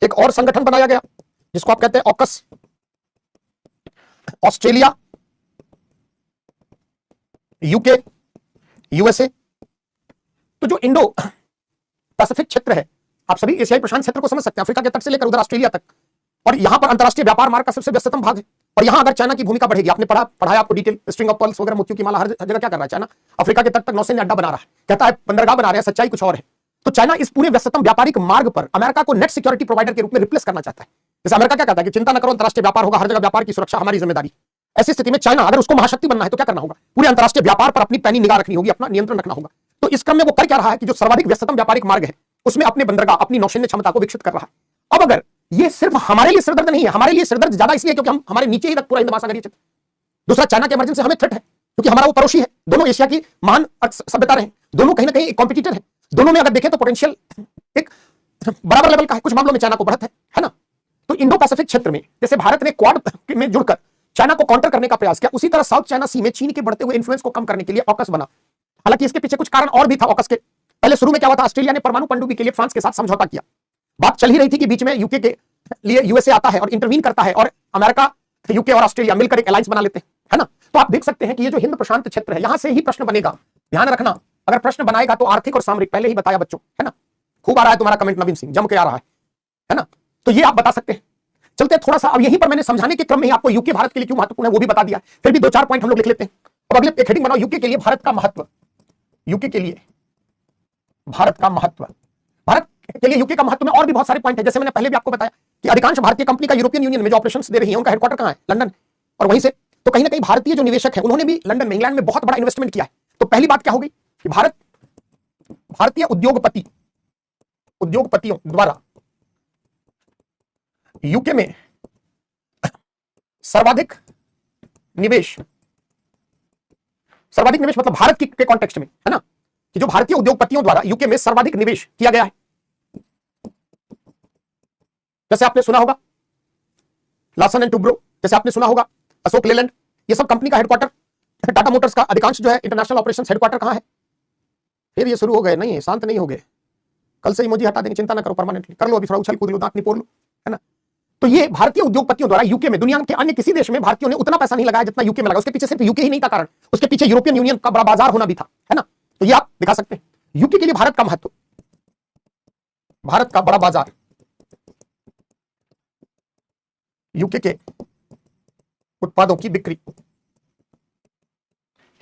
एक और संगठन बनाया गया जिसको आप कहते हैं ऑकस। Australia, UK, USA. तो जो इंडो पैसिफिक क्षेत्र है, आप सभी एशियाई प्रशांत क्षेत्र को समझ सकते हैं, अफ्रीका के तट से लेकर उधर ऑस्ट्रेलिया तक, और यहां पर अंतरराष्ट्रीय व्यापार मार्ग का सबसे व्यस्ततम भाग है। और यहां अगर चाइना की भूमिका बढ़ेगी, आपने पढ़ाया आपको डिटेल, स्ट्रिंग ऑफ पर्ल्स वगैरह, मोतियों की माला, हर जगह क्या कर रहा है चाइना? अफ्रीका के तट तक नौसैन्य अड्डा बना रहा है, कहता है बंदरगाह बना रहे हैं, सच्चाई कुछ और है। तो चाइना इस पूरे व्यस्ततम व्यापारिक मार्ग पर अमेरिका को नेट सिक्योरिटी प्रोवाइडर के रूप में रिप्लेस करना चाहता है। जैसे अमेरिका क्या कहता है कि चिंता न करो, अंतरराष्ट्रीय व्यापार होगा, हर जगह व्यापार की सुरक्षा हमारी जिम्मेदारी। ऐसी स्थिति में चाइना अगर उसको महाशक्ति बनना है तो क्या करना होगा? पूरे अंतरराष्ट्रीय व्यापार पर अपनी पैनी निगाह रखनी होगी, अपना नियंत्रण रखना होगा। तो इस क्रम में वो कर क्या रहा है कि जो सर्वाधिक व्यस्ततम व्यापारिक मार्ग है उसमें अपने बंदरगाह, अपनी नौसैन्य क्षमता को विकसित कर रहा है। अब अगर ये सिर्फ हमारे लिए सिरदर्द नहीं है, हमारे लिए सिरदर्द ज्यादा इसलिए क्योंकि हम हमारे नीचे ही तक पूरा हिंद महासागरीय क्षेत्र। दूसरा, चाइना के इमरजेंस से हमें थ्रेट है क्योंकि हमारा वो पड़ोसी है, दोनों एशिया की महान सभ्यता रहे, दोनों कहीं ना कहीं एक कॉम्पिटिटर है, दोनों में अगर देखें तो पोटेंशियल एक बराबर लेवल का है, कुछ मामलों में चाइना को बढ़त है ना। तो इंडो पैसिफिक क्षेत्र में जैसे भारत ने क्वाड में जुड़कर चाइना को काउंटर करने का प्रयास किया, उसी तरह साउथ चाइना सी में चीन के बढ़ते हुए इन्फ्लुएंस को कम करने के लिए ऑकस बना। हालांकि इसके पीछे कुछ कारण और भी था ऑकस के। पहले शुरू में क्या हुआ था, ऑस्ट्रेलिया ने परमाणु पनडुब्बी के लिए फ्रांस के साथ समझौता किया। बात चल ही रही थी कि बीच में यूके के लिए यूएसए आता है और इंटरवीन करता है, और अमेरिका, यूके और ऑस्ट्रेलिया मिलकर एक अलायंस बना लेते हैं, है ना। तो आप देख सकते हैं कि ये जो हिंद प्रशांत क्षेत्र है, यहां से ही प्रश्न बनेगा। ध्यान रखना, अगर प्रश्न बनाएगा तो आर्थिक और सामरिक, पहले ही बताया बच्चों, है ना। खूब आ रहा है तुम्हारा कमेंट नवीन सिंह, जम के आ रहा है ना। तो ये आप बता सकते हैं। चलते थोड़ा सा, अब यहीं पर मैंने समझाने के क्रम में आपको यूके भारत के लिए क्यों महत्वपूर्ण है वो भी बता दिया, फिर भी दो चार पॉइंट हम लोग लिख लेते हैं। अब अगले एक हेडिंग बनाओ, यूके के लिए भारत का महत्व। यूके के लिए भारत का महत्व, भारत के लिए यूके का महत्व में और भी बहुत सारे पॉइंट है। जैसे मैंने पहले भी आपको बताया कि अधिकांश भारतीय कंपनी का यूरोपियन यूनियन में जो ऑपरेशंस दे रही है उनका हेडक्वार्टर कहां है? लंदन। और वहीं से तो कहीं ना कहीं भारतीय जो निवेशक है उन्होंने भी लंदन में, इंग्लैंड में बहुत बड़ा इन्वेस्टमेंट किया है। तो पहली बात क्या होगी कि भारतीय उद्योगपतियों द्वारा यूके में सर्वाधिक निवेश मतलब भारत के कॉन्टेक्स्ट में, है ना, कि जो भारतीय उद्योगपतियों द्वारा यूके में सर्वाधिक निवेश किया गया है। जैसे आपने सुना होगा लार्सन एंड टुब्रो, जैसे आपने सुना होगा अशोक लेलैंड, ये सब कंपनी का हेडक्वार्टर, टाटा मोटर्स का अधिकांश जो है इंटरनेशनल ऑपरेशंस हेडक्वार्टर कहां है? फिर ये शुरू हो गए, नहीं शांत नहीं हो गए, कल से इमोजी हटा देंगे, चिंता ना करो, परमानेंटली कर लो, अभी थोड़ा उछल कूद लो, दांत निपोड़ लो, है ना। तो ये भारतीय उद्योगपतियों द्वारा यूके में, दुनिया के अन्य किसी देश में भारतीयों ने उतना पैसा नहीं लगाया जितना यूके में लगा। उसके पीछे सिर्फ यूके ही नहीं था कारण, उसके पीछे यूरोपियन यूनियन का बड़ा बाजार होना भी था, है ना। तो ये आप दिखा सकते हैं यूके के लिए भारत का महत्व, भारत का बड़ा बाजार, यूके के उत्पादों की बिक्री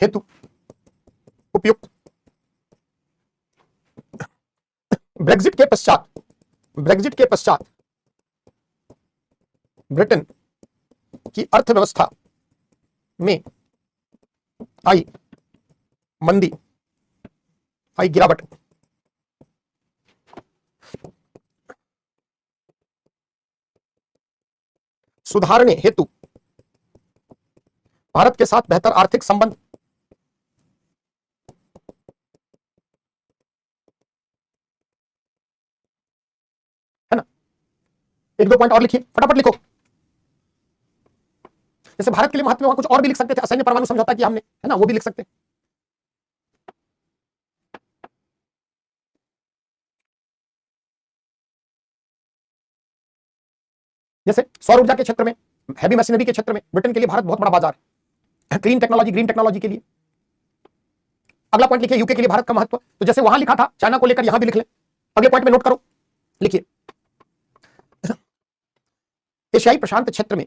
हेतु उपयुक्त। ब्रेग्जिट के पश्चात ब्रिटेन की अर्थव्यवस्था में आई मंदी, आई गिरावट। सुधारने हेतु भारत के साथ बेहतर आर्थिक संबंध, है ना। एक दो पॉइंट और लिखिए, फटाफट लिखो। जैसे भारत के लिए महत्व, वहां कुछ और भी लिख सकते थे, असैन्य परमाणु समझौता किया हमने, है ना, वो भी लिख सकते हैं। जैसे सौर ऊर्जा के क्षेत्र में, हैवी मशीनरी के क्षेत्र में ब्रिटेन के लिए भारत बहुत बड़ा बाजार है। क्लीन टेक्नोलॉजी, ग्रीन टेक्नोलॉजी के लिए। अगला पॉइंट लिखिए, यूके के लिए भारत का महत्व। तो जैसे वहां लिखा था चाइना को लेकर, यहां भी लिख लें। अगले पॉइंट में नोट करो, लिखिए एशियाई प्रशांत क्षेत्र में,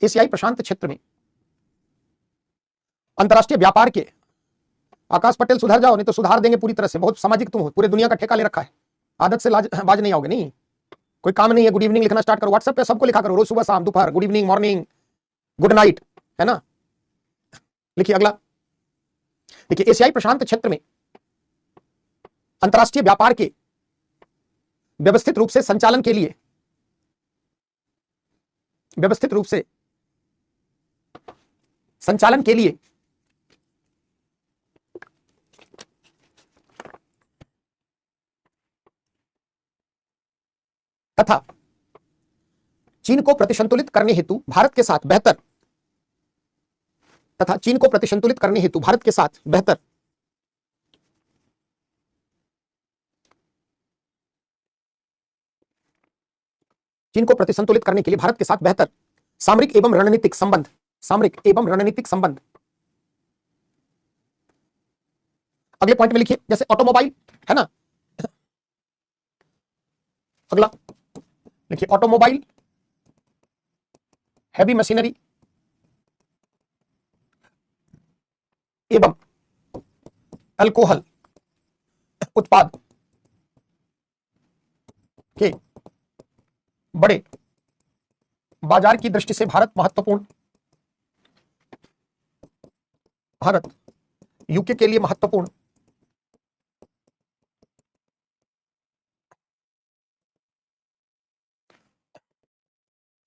एशियाई प्रशांत क्षेत्र में अंतरराष्ट्रीय व्यापार के, आकाश पटेल सुधर जाओ नहीं तो सुधार देंगे पूरी तरह से, बहुत सामाजिक तुम हो, पूरे दुनिया का ठेका ले रखा है, आदत से बाज नहीं आओगे। नहीं, कोई काम नहीं है, गुड इवनिंग लिखना स्टार्ट करो, व्हाट्सएप पे सबको लिखा करो, रोज सुबह शाम दोपहर, good evening, morning, good night, है ना। लिखिए अगला, देखिए एशियाई प्रशांत क्षेत्र में अंतरराष्ट्रीय व्यापार के व्यवस्थित रूप से संचालन के लिए, व्यवस्थित रूप से संचालन के लिए तथा चीन को प्रतिसंतुलित करने हेतु भारत के साथ बेहतर, तथा चीन को प्रतिसंतुलित करने हेतु भारत के साथ बेहतर चीन को प्रतिसंतुलित करने के लिए भारत के साथ बेहतर सामरिक एवं रणनीतिक संबंध, सामरिक एवं रणनीतिक संबंध। अगले पॉइंट में लिखिए, जैसे ऑटोमोबाइल, है ना। अगला लिखिए ऑटोमोबाइल, हैवी मशीनरी एवं अल्कोहल उत्पाद के बड़े बाजार की दृष्टि से भारत महत्वपूर्ण, भारत यूके के लिए महत्वपूर्ण,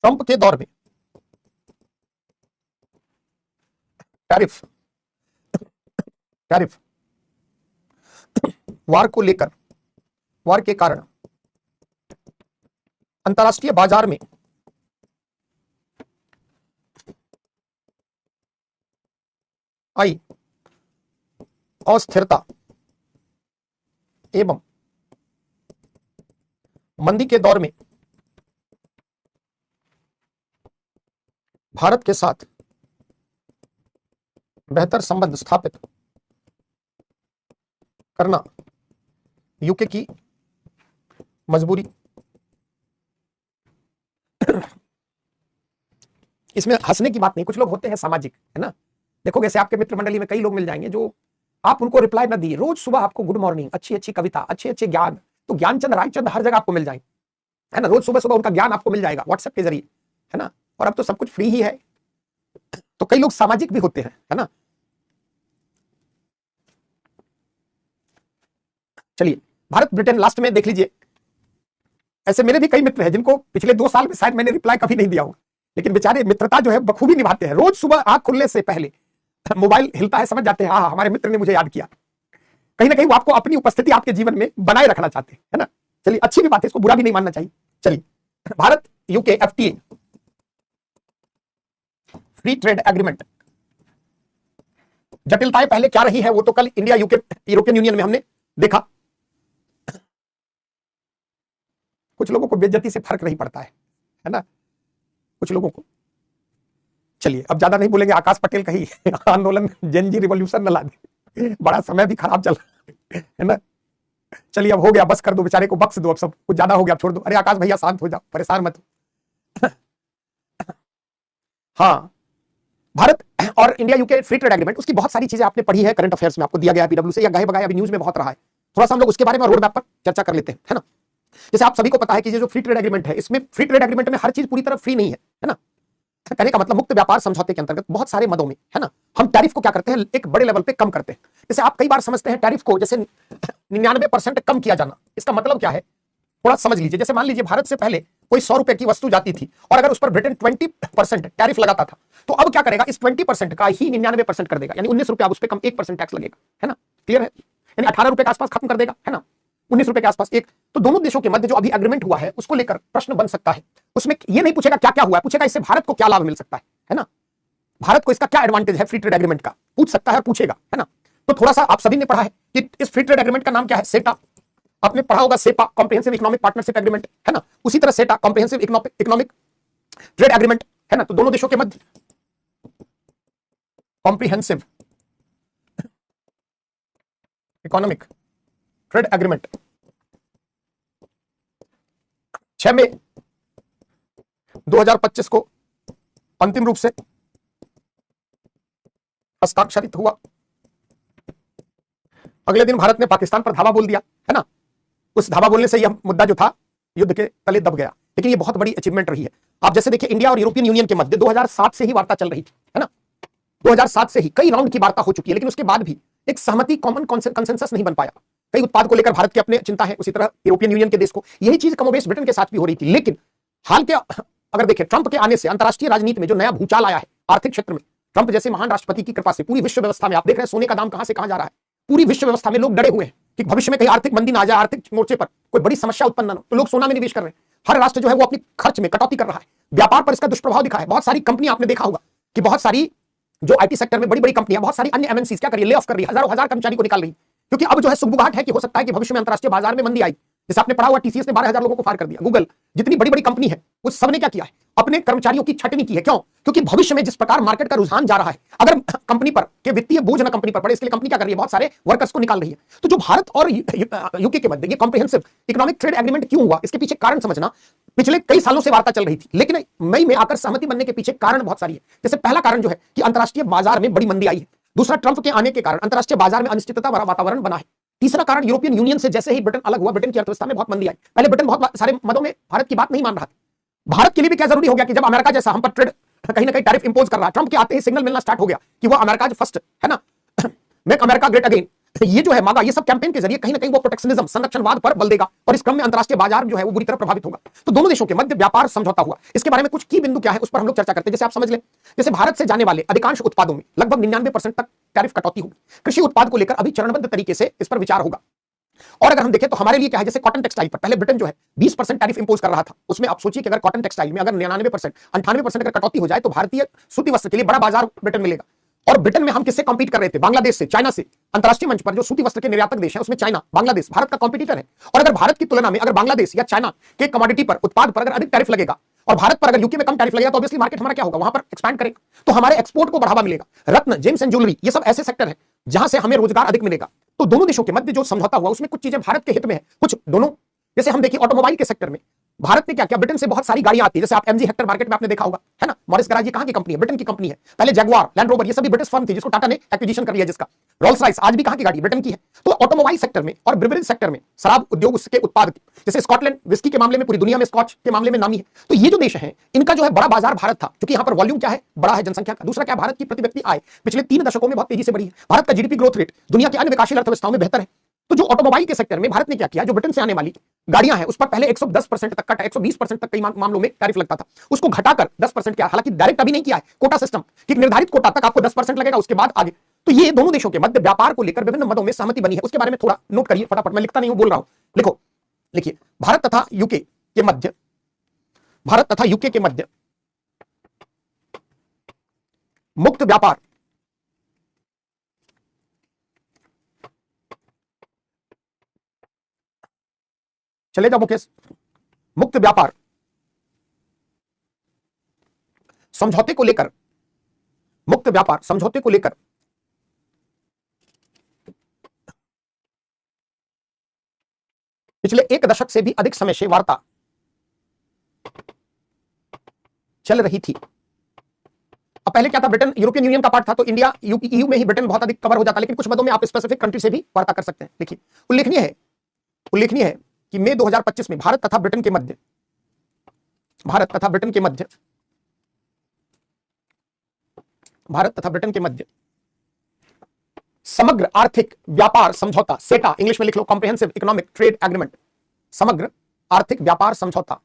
ट्रंप के दौर में टैरिफ वार को लेकर, वार के कारण अंतरराष्ट्रीय बाजार में आई अस्थिरता एवं मंदी के दौर में भारत के साथ बेहतर संबंध स्थापित करना यूके की मजबूरी। इसमें हंसने की बात नहीं, कुछ लोग होते हैं सामाजिक, है ना। देखो जैसे आपके मित्र मंडली में कई लोग मिल जाएंगे जो आप उनको रिप्लाई ना दिए, रोज सुबह आपको गुड मॉर्निंग, अच्छी अच्छी कविता, अच्छे अच्छे ज्ञान, तो ज्ञानचंद रायचंद हर जगह आपको मिल जाएंगे, है ना। रोज सुबह सुबह उनका ज्ञान आपको मिल जाएगा व्हाट्सएप के जरिए, है ना। और अब तो सब कुछ फ्री ही है, तो कई लोग सामाजिक भी होते हैं, है ना। चलिए भारत ब्रिटेन लास्ट में देख लीजिए। ऐसे मेरे भी कई मित्र हैं जिनको पिछले 2 साल में शायद मैंने रिप्लाई कभी नहीं दिया हो, लेकिन बेचारे मित्रता जो है बखूबी निभाते हैं। रोज सुबह आंख खुलने से पहले मोबाइल हिलता है, समझ जाते हैं हाँ हमारे मित्र ने मुझे याद किया। कहीं ना कहीं वो आपको अपनी उपस्थिति आपके जीवन में बनाए रखना चाहते हैं, है ना। चलिए अच्छी भी बात है, इसको बुरा भी नहीं मानना चाहिए। चलिए Bharat UK FTA, free trade agreement, जटिलताएं पहले क्या रही है वो तो कल इंडिया यूके यूरोपियन यूनियन में हमने देखा। कुछ लोगों को बेइज्जती से फर्क नहीं पड़ता है ना, कुछ लोगों को। चलिए अब ज्यादा नहीं बोलेंगे, आकाश पटेल कहीं आंदोलन जेन जी रिवॉल्यूशन न ला दे, बड़ा समय भी खराब चल रहा है ना। चलिए अब हो गया, बस कर दो, बेचारे को बख्श दो, अब सब कुछ ज्यादा हो गया, छोड़ दो। अरे आकाश भैया शांत हो जाओ, परेशान मत हो। हाँ, भारत और India UK free trade agreement, उसकी बहुत सारी चीजें आपने पढ़ी है, करंट अफेयर्स में आपको दिया गया पीडब्ल्यू से, या गए बगाए अभी न्यूज में बहुत रहा है। थोड़ा सा हम लोग उसके बारे में रोड मैप पर चर्चा कर लेते हैं, है ना। जैसे आप सभी को पता है कि ये जो फ्री ट्रेड एग्रीमेंट है, इसमें फ्री ट्रेड एग्रीमेंट में हर चीज पूरी तरह फ्री नहीं है ना। कहने का मतलब मुक्त व्यापार समझौते के अंतर्गत बहुत सारे मदों में, है ना, हम टैरिफ को क्या करते हैं, एक बड़े लेवल पे कम करते हैं। जैसे आप कई बार समझते हैं टैरिफ को जैसे 99% कम किया जाना, इसका मतलब क्या है थोड़ा समझ लीजिए। जैसे मान लीजिए भारत से पहले कोई 100 रुपए की वस्तु जाती थी और अगर उस पर ब्रिटेन 20% टैरिफ लगाता था, तो अब क्या करेगा, इस 20% का ही 99% कर देगा, यानी 19 रुपए, अब उस पर कम 1% टैक्स लगेगा, है ना। क्लियर है, यानी 18 रुपए के आसपास खत्म कर देगा, है ना, 19 रुपए के आसपास एक। तो दोनों देशों के मध्य जो अभी एग्रीमेंट हुआ है उसको लेकर प्रश्न बन सकता है। उसमें ये नहीं पूछेगा क्या क्या हुआ है, पूछेगा इससे भारत को क्या लाभ मिल सकता है ना, भारत को इसका क्या एडवांटेज है फ्री ट्रेड एग्रीमेंट का, पूछ सकता है और पूछेगा, है ना। तो थोड़ा सा आप सभी ने पढ़ा है कि इस फ्री ट्रेड एग्रीमेंट का नाम क्या है, सेटा। आपने पढ़ा होगा CEPA, comprehensive economic partnership agreement, है ना, उसी तरह सेटा, कॉम्प्रिहेंसिव इकोनॉमिक ट्रेड एग्रीमेंट, है ना। तो दोनों देशों के मध्य कॉम्प्रिहेंसिव इकोनॉमिक ट्रेड एग्रीमेंट 6 मई 2025 को अंतिम रूप से हस्ताक्षरित हुआ। अगले दिन भारत ने पाकिस्तान पर धावा बोल दिया, है ना। उस धावा बोलने से यह मुद्दा जो था युद्ध के तले दब गया, लेकिन ये बहुत बड़ी अचीवमेंट रही है। आप जैसे देखिए, इंडिया और यूरोपियन यूनियन के मध्य 2007 से ही वार्ता चल रही थी, है ना। 2007 से ही कई राउंड की वार्ता हो चुकी है, लेकिन उसके बाद भी एक सहमति, कॉमन कंसेंसस नहीं बन पाया। कई उत्पाद को लेकर भारत के अपने चिंता है, उसी तरह यूरोपियन यूनियन के देश को यही चीज कमोबेश ब्रिटेन के साथ भी हो रही थी। लेकिन हाल के अगर देखें, ट्रंप के आने से अंतरराष्ट्रीय राजनीति में जो नया भूचाल आया है आर्थिक क्षेत्र में, ट्रंप जैसे महान राष्ट्रपति की कृपा से पूरी विश्व व्यवस्था में आप देख रहे हैं सोने का दाम कहां से कहां जा रहा है। पूरी विश्व व्यवस्था में लोग डरे हुए हैं कि भविष्य में कहीं आर्थिक मंदी ना आ जाए, आर्थिक मोर्चे पर कोई बड़ी समस्या उत्पन्न न हो, तो लोग सोना में निवेश कर रहे हैं। हर राष्ट्र जो है वो अपनी खर्च में कटौती कर रहा है, व्यापार पर इसका दुष्प्रभाव दिखा है। बहुत सारी कंपनी आपने देखा होगा कि बहुत सारी जो आईटी सेक्टर में बड़ी बड़ी कंपनियां, बहुत सारी अन्य एमएनसीज क्या कर रही है, ले ऑफ कर रही है, हजारों हजार कर्मचारी को निकाल रही है, क्योंकि अब जो है सुगबुगाहट है कि हो सकता है कि भविष्य में अंतरराष्ट्रीय बाजार में मंदी आई। जैसे आपने पढ़ा हुआ, टीसीएस ने 12,000 लोगों को फायर कर दिया। गूगल, जितनी बड़ी बड़ी कंपनी है उस सबने क्या किया है, अपने कर्मचारियों की छटनी की है। क्यों? क्योंकि भविष्य में जिस प्रकार मार्केट का रुझान जा रहा है, अगर कंपनी पर के वित्तीय बोझ ना कंपनी पर पड़े, इसके लिए कंपनी क्या कर रही है, बहुत सारे वर्कर्स को निकाल रही है। तो जो भारत और यूके के मध्य ये कॉम्प्रिहेंसिव इकोनॉमिक ट्रेड एग्रीमेंट क्यों हुआ, इसके पीछे कारण समझना। पिछले कई सालों से वार्ता चल रही थी, लेकिन मई में आकर सहमति बनने के पीछे कारण बहुत सारी है। जैसे पहला कारण जो है कि अंतरराष्ट्रीय बाजार में बड़ी मंदी आई है। दूसरा, ट्रंप के आने के कारण अंतरराष्ट्रीय बाजार में अनिश्चितता भरा वातावरण बना है। तीसरा कारण, यूरोपियन यूनियन से जैसे ही ब्रिटेन अलग हुआ, ब्रिटेन की अर्थव्यवस्था में बहुत मंदी आई। पहले ब्रिटेन बहुत सारे मदों में भारत की बात नहीं मान रहा था। भारत के लिए भी क्या जरूरी हो गया कि जब अमेरिका जैसा हम पर ट्रेड कहीं ना कहीं टैरिफ इंपोज कर रहा है, ट्रंप के आते ही सिग्नल मिलना स्टार्ट हो गया कि वो अमेरिका फर्स्ट, है ना, मेक अमेरिका ग्रेट अगेन, ये जो है मांगा, ये सब कैंपेन के जरिए कहीं ना कहीं वो प्रोटेक्शनिज्म, संरक्षणवाद पर बल देगा, और इस क्रम में अंतरराष्ट्रीय बाजार जो है वो बुरी तरह प्रभावित होगा। तो दोनों देशों के मध्य व्यापार समझौता हुआ। इसके बारे में कुछ की बिंदु क्या है उस पर हम लोग चर्चा करते हैं। जैसे आप समझ लें, जैसे भारत से जाने वाले अधिकांश उत्पादों में लगभग 99% तक टैरिफ कटौती होगी। कृषि उत्पाद को लेकर अभी चरणबद्ध तरीके से इस पर विचार होगा। और अगर हम देखें तो हमारे लिए क्या है, जैसे कॉटन टेक्सटाइल पर पहले ब्रिटेन जो है 20% टैरिफ इंपोज कर रहा था, उसमें आप सोचिए कि अगर कॉटन टेक्सटाइल में अगर 99%, 98% अगर कटौती हो जाए तो भारतीय सूती वस्त्र के लिए बड़ा बाजार ब्रिटेन मिलेगा। और ब्रिटेन में हम किससे कॉम्पीट कर रहे थे, बांग्लादेश से, चाइना से। अंतरराष्ट्रीय मंच पर जो सूती वस्त्र के निर्यातक देश है उसमें चाइना, बांग्लादेश भारत का कॉम्पिटिटर है। और अगर भारत की तुलना में अगर बांग्लादेश या चाइना के कमोडिटी पर, उत्पाद पर अगर अधिक टैरिफ लगेगा और भारत पर अगर यूके में कम टैरिफ लगेगा, तो ऑब्वियसली मार्केट हमारा क्या होगा, वहां पर एक्सपैंड करेगा, तो हमारे एक्सपोर्ट को बढ़ावा मिलेगा। रत्न, जेम्स एंड ज्वेलरी, ये सब ऐसे सेक्टर है जहां से हमें रोजगार अधिक मिलेगा। तो दोनों देशों के मध्य जो समझौता हुआ उसमें कुछ चीजें भारत के हित में है, कुछ दोनों। जैसे हम देखिए ऑटोमोबाइल के सेक्टर में भारत ने क्या किया, ब्रिटेन से बहुत सारी गाड़ियां आती है। जैसे आप एमजी हेक्टर मार्केट में आपने देखा होगा, है ना, मॉरिस गैराज, ये कहां की कंपनी है, ब्रिटेन की कंपनी है। पहले जगुआर, लैंड रोवर, ये सभी ब्रिटिश फर्म थी जिसको टाटा ने एक्विजिशन कर लिया, जिसका रोल्स रॉयस आज भी कहां की गाड़ी, ब्रिटेन की है। तो ऑटोमोबाइल सेक्टर में और ब्रिवरेज सेक्टर में, शराब उद्योग उसके उत्पाद, जैसे स्कॉटलैंड विस्की के मामले में पूरी दुनिया में स्कॉच के मामले में नामी है। तो ये जो देश है इनका जो है बड़ा बाजार भारत था, क्योंकि यहाँ पर वॉल्यूम क्या है, बड़ा है जनसंख्या का। दूसरा क्या, भारत की प्रति व्यक्ति आय पिछले 3 दशकों में बहुत तेजी से बढ़ी है। भारत का जीडीपी ग्रोथ रेट दुनिया के अन्य विकासशील अर्थव्यवस्थाओं में बेहतर है। तो जो ऑटोमोबाइल के सेक्टर में भारत ने क्या किया, जो ब्रिटेन से आने वाली गाड़ियां हैं उस पर पहले 110% तक का, 120% तक कई मामलों में टैरिफ लगता था, उसको घटाकर 10% किया। हालांकि डायरेक्ट अभी नहीं किया है, कोटा सिस्टम कि निर्धारित कोटा तक आपको 10% लगेगा, उसके बाद आगे। तो ये दोनों देशों के मध्य व्यापार को लेकर विभिन्न मदों में सहमति बनी है। उसके बारे में थोड़ा नोट करिए फटाफट, मैं लिखता नहीं हूं, बोल रहा हूं, लिखो, लिखिए। भारत तथा यूके के मध्य, भारत तथा यूके के मध्य मुक्त व्यापार चले जाओ मुकेश, मुक्त व्यापार समझौते को लेकर, मुक्त व्यापार समझौते को लेकर पिछले 1 दशक से भी अधिक समय से वार्ता चल रही थी। अब पहले क्या था, ब्रिटेन यूरोपियन यूनियन का पार्ट था, तो इंडिया ईयू में ही ब्रिटेन बहुत अधिक कवर हो जाता, लेकिन कुछ मदों में आप स्पेसिफिक कंट्री से भी वार्ता कर सकते हैं। देखिए, उल्लेखनीय है कि मई 2025 में भारत तथा ब्रिटेन के मध्य, भारत तथा ब्रिटेन के मध्य, भारत तथा ब्रिटेन के मध्य समग्र आर्थिक व्यापार समझौता, सेटा इंग्लिश में लिख लो, कॉम्प्रिहेंसिव इकोनॉमिक ट्रेड एग्रीमेंट, समग्र आर्थिक व्यापार समझौता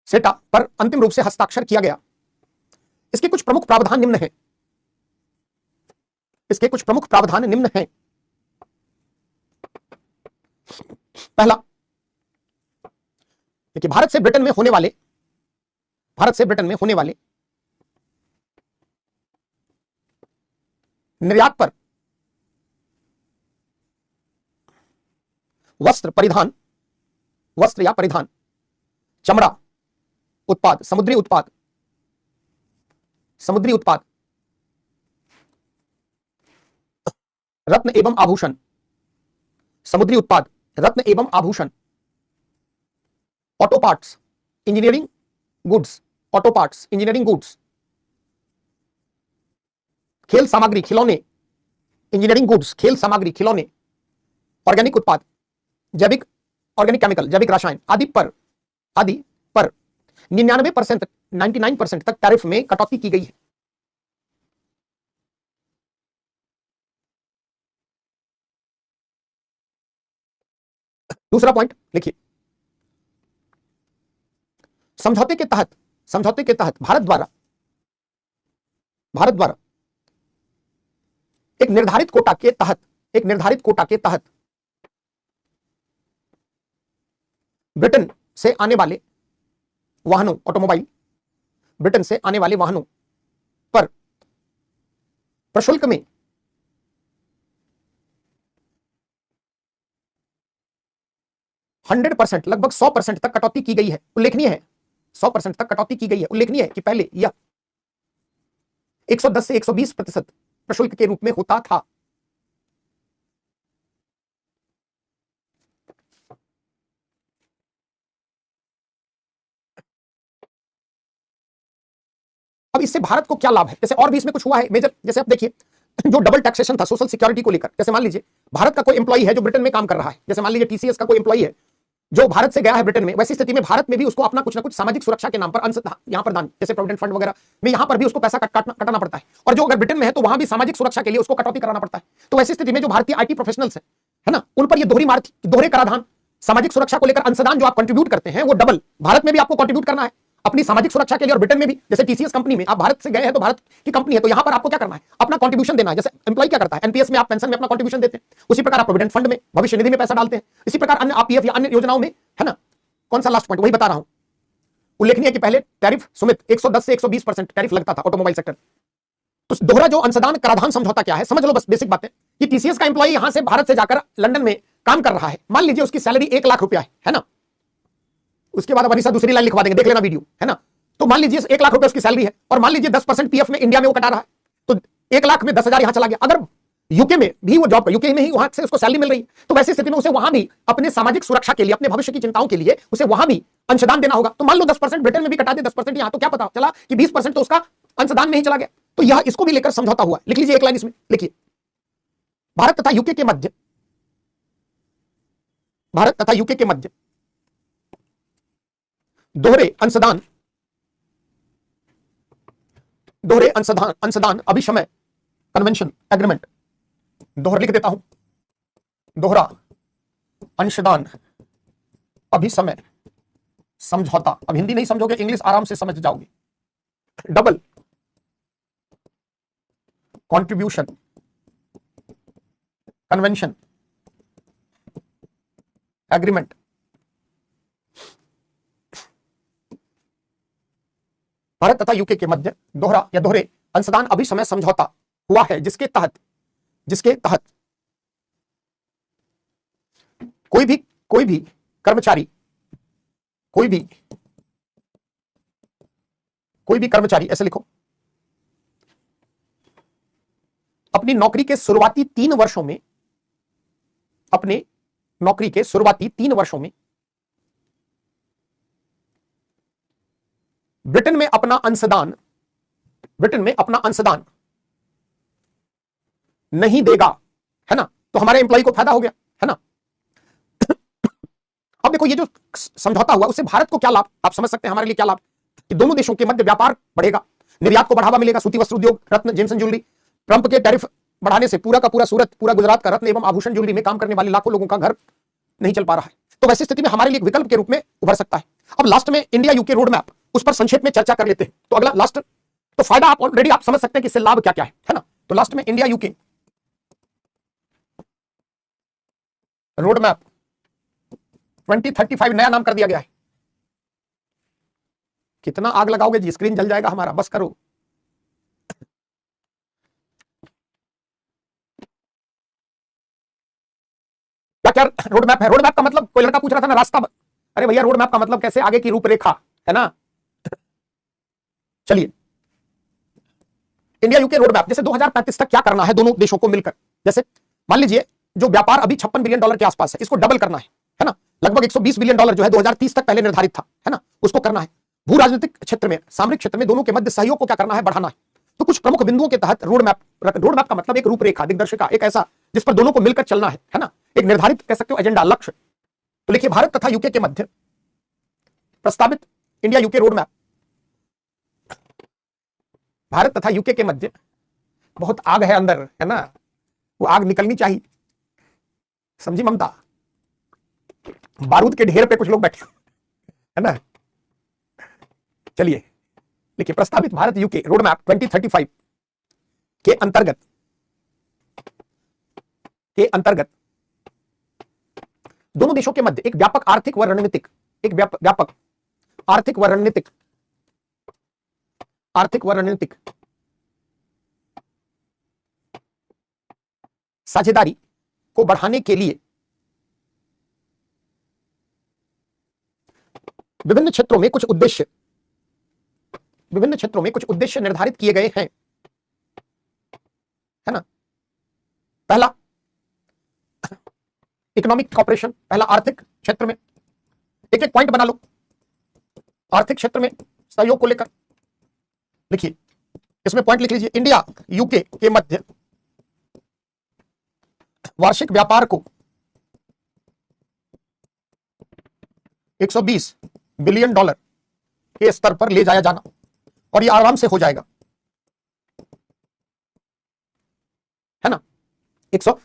सेटा पर अंतिम रूप से हस्ताक्षर किया गया। इसके कुछ प्रमुख प्रावधान निम्न हैं, इसके कुछ प्रमुख प्रावधान निम्न हैं। पहला, देखिए, भारत से ब्रिटेन में होने वाले निर्यात पर वस्त्र परिधान, वस्त्र या परिधान, चमड़ा उत्पाद, समुद्री उत्पाद, समुद्री उत्पाद, रत्न एवं आभूषण, समुद्री उत्पाद, रत्न एवं आभूषण, auto parts, engineering goods, auto parts, engineering goods, खेल सामग्री, खिलौने, इंजीनियरिंग गुड्स, खेल सामग्री, खिलौने, ऑर्गेनिक उत्पाद, जैविक, ऑर्गेनिक केमिकल, जैविक रसायन आदि पर 99%, 99% तक टैरिफ में कटौती की गई है। दूसरा पॉइंट लिखिए, समझौते के तहत भारत द्वारा एक निर्धारित कोटा के तहत ब्रिटेन से आने वाले वाहनों, ऑटोमोबाइल, ब्रिटेन से आने वाले वाहनों पर प्रशुल्क में 100%, लगभग 100% तक कटौती की गई है। उल्लेखनीय है 100% तक कटौती की गई है। उल्लेखनीय है कि पहले यह 110 से 120% प्रशुल्क के रूप में होता था। अब इससे भारत को क्या लाभ है? जैसे और भी इसमें कुछ हुआ है मेजर, जैसे आप देखिए जो डबल टैक्सेशन था सोशल सिक्योरिटी को लेकर, जैसे मान लीजिए भारत का कोई एम्प्लॉई है जो ब्रिटेन में काम कर रहा है, जैसे मान लीजिए टीसीएस का कोई एम्प्लॉई है जो भारत से गया है ब्रिटेन में, वैसी स्थिति में भारत में भी उसको अपना कुछ ना कुछ सामाजिक सुरक्षा के नाम पर अंश यहां पर दान, जैसे प्रोविडेंट फंड वगैरह में यहां पर भी उसको पैसा कटाना पड़ता है। और जो अगर ब्रिटेन में है तो वहां भी सामाजिक सुरक्षा के लिए उसको कटौती कराना पड़ता है। तो वैसी स्थिति में जो भारतीय आईटी प्रोफेशनल्स है ना, उन पर यह दोहरे कराधान, सामाजिक सुरक्षा को लेकर अंशदान जो आप कंट्रीब्यूट करते हैं वो डबल भारत में भी आपको कंट्रीब्यूट करना है अपनी सामाजिक सुरक्षा के लिए और ब्रिटेन में भी। जैसे टीसीएस कंपनी में आप भारत से गए हैं तो भारत की कंपनी है तो यहां पर आपको क्या करना है, अपना कंट्रीब्यूशन देना है। जैसे एम्प्लॉय क्या करता है, एनपीएस में आप पेंशन में अपना कंट्रीब्यूशन देते हैं, उसी प्रकार आप प्रोविडेंट फंड में, भविष्य निधि में पैसा डालते हैं, इसी प्रकार अन्य आप पीएफ या अन्य योजनाओं में, है ना। कौन सा लास्ट पॉइंट, वही बता रहा हूं। उल्लेखनीय है कि पहले टैरिफ सुमित 110 से 120% टैरिफ लगता था ऑटोमोबाइल सेक्टर। तो दोहरा जो अंशदान कराधान समझौता क्या है, समझ लो बस बेसिक बातें। कि टीसीएस का एम्प्लॉय यहां से भारत से जाकर लंदन में काम कर रहा है, मान लीजिए उसकी सैलरी 1 लाख रुपया है ना। उसके बाद अनिशा दूसरी लाइन लिखवा देंगे, देख लेना वीडियो, है ना। तो मान लीजिए 1 लाख रुपए उसकी सैलरी है और मान लीजिए 10% पीएफ में इंडिया में वो कटा रहा है, तो 1 लाख में 10,000 यहां चला गया। अगर यूके में भी वो जॉब, यूके में ही वहां से उसको सैलरी मिल रही है, तो वैसी स्थिति में उसे वहां भी अपने सामाजिक सुरक्षा के लिए, अपने भविष्य की चिंताओं के लिए उसे वहां भी अंशदान देना होगा। तो मान लो 10% ब्रिटेन में भी कटा दे, 10% यहां, तो क्या पता चला कि 20% तो उसका अंशदान में ही चला गया। तो यह इसको भी लेकर समझौता हुआ। लिख लीजिए एक लाइन इसमें, लिखिए, भारत तथा यूके के मध्य दोहरे अंशदान अभिशमय कन्वेंशन एग्रीमेंट, दोहरा लिख देता हूं, दोहरा अंशदान अभिशमय समझौता। अब हिंदी नहीं समझोगे, इंग्लिश आराम से समझ जाओगे। Double contribution convention agreement, Bharat तथा यूके के मध्य दोहरा या दोहरे अंशदान अभिशमय समझौता हुआ है, जिसके तहत कोई भी कर्मचारी ऐसे लिखो, अपनी नौकरी के शुरुआती 3 वर्षों में, अपने नौकरी के शुरुआती 3 वर्षों में ब्रिटेन में अपना अंशदान नहीं देगा, है ना। तो हमारे एम्प्लॉय को फायदा हो गया, है ना। अब देखो ये जो समझौता हुआ उससे भारत को क्या लाभ, आप समझ सकते हैं हमारे लिए क्या लाभ, कि दोनों देशों के मध्य व्यापार बढ़ेगा, निर्यात को बढ़ावा मिलेगा, सूती वस्त्र उद्योग, रत्न, जेम्स एंड ज्वेलरी। ट्रंप के टैरिफ बढ़ाने से पूरा का पूरा सूरत, पूरा गुजरात का रत्न एवं आभूषण ज्वेलरी में काम करने वाले लाखों लोगों का घर नहीं चल पा रहा है। तो वैसी स्थिति में हमारे लिए एक विकल्प के रूप में उभर सकता है। अब लास्ट में इंडिया यूके रोड मैप, उस पर संक्षेप में चर्चा कर लेते हैं। तो अगला लास्ट, तो फायदा आप ऑलरेडी आप समझ सकते हैं कि इससे लाभ क्या क्या है ना। तो लास्ट में इंडिया यूके रोड मैप 2035 नया नाम कर दिया गया है। कितना आग लगाओगे जी, स्क्रीन जल जाएगा हमारा, बस करो। क्या क्या रोड मैप है? रोड मैप का मतलब, कोई लड़का पूछ रहा था ना रास्ता, अरे भैया रोड मैप का मतलब कैसे आगे की रूपरेखा है ना। चलिए, इंडिया यूके रोड मैप, जैसे 2035 तक क्या करना है दोनों देशों को मिलकर। जैसे मान लीजिए जो व्यापार अभी $56 बिलियन के आसपास है, इसको डबल करना है ना। लगभग $120 बिलियन जो है 2030 तक पहले निर्धारित था, है ना, उसको करना है। भू राजनीतिक क्षेत्र में, सामरिक क्षेत्र में दोनों के मध्य सहयोग को क्या करना है, बढ़ाना है। तो कुछ प्रमुख बिंदुओं के तहत रोड मैप का मतलब एक रूपरेखा, दिग्दर्शिका, एक ऐसा जिस पर दोनों को मिलकर चलना है ना, एक निर्धारित कह सकते हो एजेंडा, लक्ष्य। तो लिखिए, भारत तथा यूके के मध्य प्रस्तावित India UK road map, Bharat तथा यूके के मध्य बहुत आग है अंदर, है ना, वो आग निकलनी चाहिए, समझी ममता, बारूद के ढेर पे कुछ लोग बैठे है ना। चलिए देखिए, प्रस्तावित भारत यूके रोड मैप 2035 के अंतर्गत दोनों देशों के मध्य एक व्यापक आर्थिक व रणनीतिक साझेदारी को बढ़ाने के लिए विभिन्न क्षेत्रों में कुछ उद्देश्य निर्धारित किए गए हैं, है ना। पहला इकोनॉमिक कॉपरेशन, पहला आर्थिक क्षेत्र में, एक एक पॉइंट बना लो आर्थिक क्षेत्र में सहयोग को लेकर। लिखिए, इसमें पॉइंट लिख लीजिए, इंडिया यूके के मध्य वार्षिक व्यापार को $120 बिलियन के स्तर पर ले जाया जाना, और यह आराम से हो जाएगा, है ना। 100।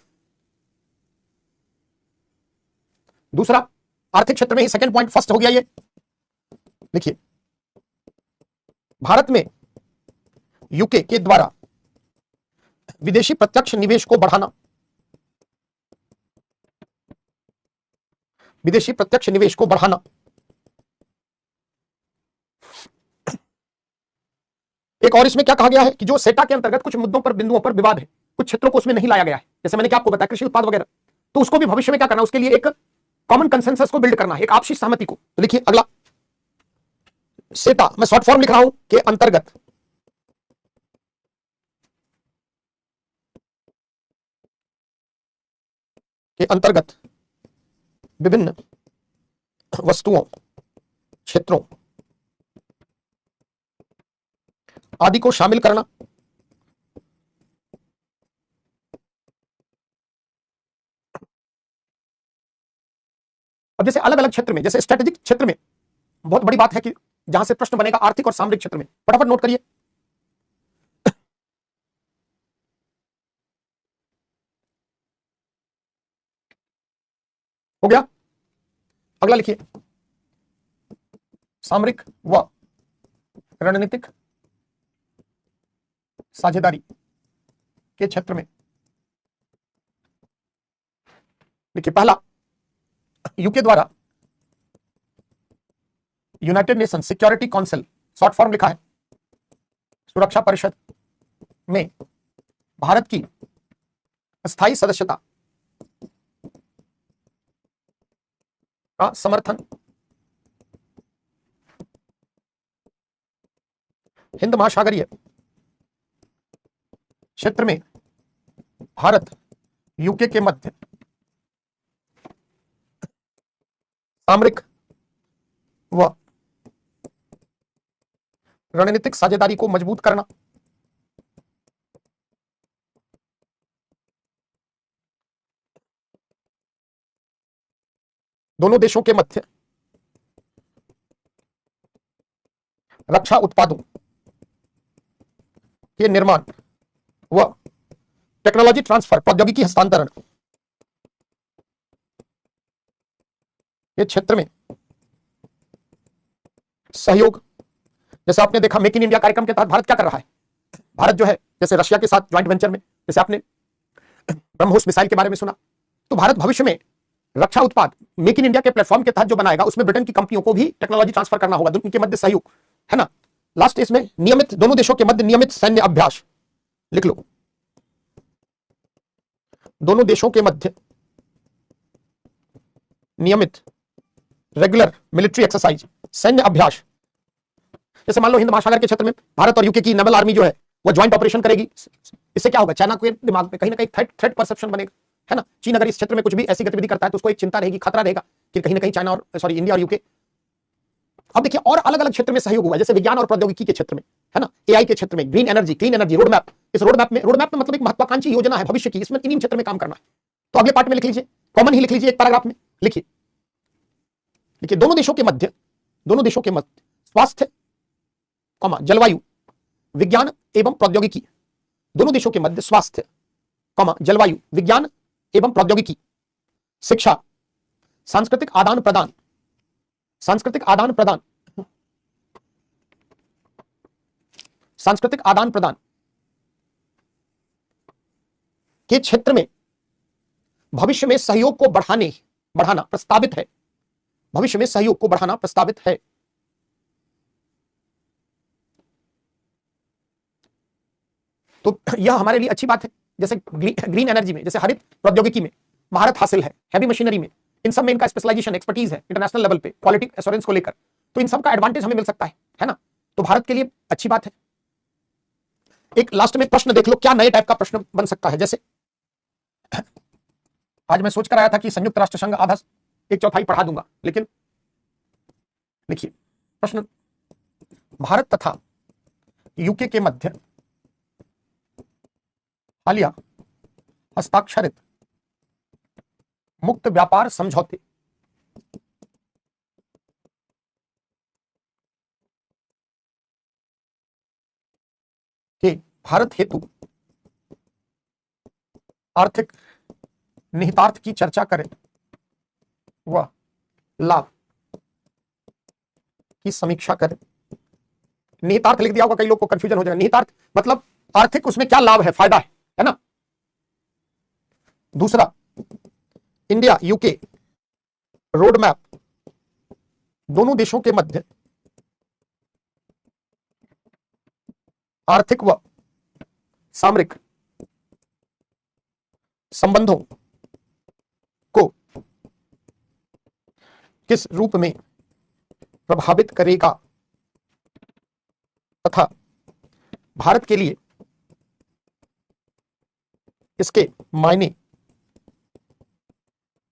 दूसरा, आर्थिक क्षेत्र में ही सेकंड पॉइंट, फर्स्ट हो गया ये। लिखिए, भारत में यूके के द्वारा विदेशी प्रत्यक्ष निवेश को बढ़ाना, एक और इसमें क्या कहा गया है कि जो सेटा के अंतर्गत कुछ मुद्दों पर, बिंदुओं पर विवाद है, कुछ क्षेत्रों को उसमें नहीं लाया गया है, जैसे मैंने क्या आपको बताया, कृषि उत्पाद वगैरह, तो उसको भी भविष्य में क्या करना, उसके लिए एक कॉमन कंसेंसस को बिल्ड करना है, एक आपसी सहमति को। तो लिखिए अगला, सेटा, मैं शॉर्ट फॉर्म लिख रहा हूं, के अंतर्गत विभिन्न वस्तुओं, क्षेत्रों आदि को शामिल करना, अब जैसे अलग अलग क्षेत्र में, जैसे स्ट्रेटेजिक क्षेत्र में बहुत बड़ी बात है कि जहां से प्रश्न बनेगा आर्थिक और सामरिक क्षेत्र में, फटाफट नोट करिए। हो गया, अगला लिखिए, सामरिक व रणनीतिक साझेदारी के क्षेत्र में। देखिए, पहला, यूके द्वारा United nation security council, short form लिखा है, सुरक्षा परिषद में भारत की स्थायी सदस्यता का समर्थन, हिंद महासागरीय क्षेत्र में भारत यूके के मध्य सामरिक व रणनीतिक साझेदारी को मजबूत करना, दोनों देशों के मध्य रक्षा उत्पादों के निर्माण व टेक्नोलॉजी ट्रांसफर, प्रौद्योगिकी हस्तांतरण के क्षेत्र में सहयोग। जैसे आपने देखा मेक इन इंडिया कार्यक्रम के तहत भारत क्या कर रहा है, भारत जो है जैसे रशिया के साथ ज्वाइंट वेंचर में, जैसे आपने ब्रह्मोस मिसाइल के बारे में सुना, तो भारत भविष्य में रक्षा उत्पाद मेक इन इंडिया के प्लेटफॉर्म के तहत जो बनाएगा, उसमें ब्रिटेन की कंपनियों को भी टेक्नोलॉजी ट्रांसफर करना होगा, उनके मध्य सहयोग, है ना। लास्ट इसमें नियमित, दोनों देशों के मध्य नियमित सैन्य अभ्यास, लिख लो, दोनों देशों के मध्य नियमित रेगुलर मिलिट्री एक्सरसाइज, सैन्य अभ्यास। जैसे मान लो हिंद महासागर के क्षेत्र में भारत और यूके की नेवल आर्मी जो है वो ज्वाइंट ऑपरेशन करेगी, इससे क्या होगा, चाइना के दिमाग में कहीं ना कहीं थ्रेट परसेप्शन बनेगा, है ना। चीन अगर इस क्षेत्र में कुछ भी ऐसी गतिविधि करता है तो उसको एक चिंता रहेगी, खतरा रहेगा कि कहीं ना कहीं चाइना और इंडिया और यूके। अब देखिए और अलग अलग क्षेत्र में सहयोग हुआ, जैसे विज्ञान और प्रौद्योगिकी के क्षेत्र में, है ना, एआई के क्षेत्र में, green energy, clean energy roadmap. इस रोडमैप में मतलब एक महत्वाकांक्षी योजना है भविष्य की, इसमें इन्हीं क्षेत्र में काम करना है। तो अगले पार्ट में लिख लीजिए, कॉमन ही लिख लीजिए, एक पैराग्राफ में लिखिए। देखिए दोनों देशों के मध्य स्वास्थ्य, जलवायु, विज्ञान एवं प्रौद्योगिकी, दोनों देशों के मध्य स्वास्थ्य, जलवायु, विज्ञान एवं प्रौद्योगिकी, शिक्षा, सांस्कृतिक आदान प्रदान के क्षेत्र में भविष्य में सहयोग को बढ़ाना प्रस्तावित है। भविष्य में सहयोग को बढ़ाना प्रस्तावित है। तो यह हमारे लिए अच्छी बात है। जैसे ग्रीन एनर्जी में, जैसे हरित प्रौद्योगिकी में महारत हासिल है, हैवी मशीनरी में, इन सब में इनका स्पेशलाइजेशन, एक्सपर्टीज है इंटरनेशनल लेवल पे क्वालिटी एश्योरेंस को लेकर, तो इन सब का एडवांटेज हमें मिल सकता है ना। तो भारत के लिए अच्छी बात है। एक लास्ट में प्रश्न देख लो, क्या नए टाइप का प्रश्न बन सकता है। जैसे आज मैं सोच कर आया था कि संयुक्त राष्ट्र संघ आधा 1/4 पढ़ा दूंगा, लेकिन देखिए प्रश्न, भारत तथा यूके के मध्य हालिया हस्ताक्षरित मुक्त व्यापार समझौते के भारत हेतु आर्थिक निहितार्थ की चर्चा करें व लाभ की समीक्षा करें। निहितार्थ लिख दिया होगा, कई लोग को कंफ्यूजन हो जाएगा। निहितार्थ मतलब आर्थिक, उसमें क्या लाभ है, फायदा है ना। दूसरा, इंडिया यूके रोड मैप, दोनों देशों के मध्य आर्थिक व सामरिक संबंधों को किस रूप में प्रभावित करेगा तथा भारत के लिए इसके मायने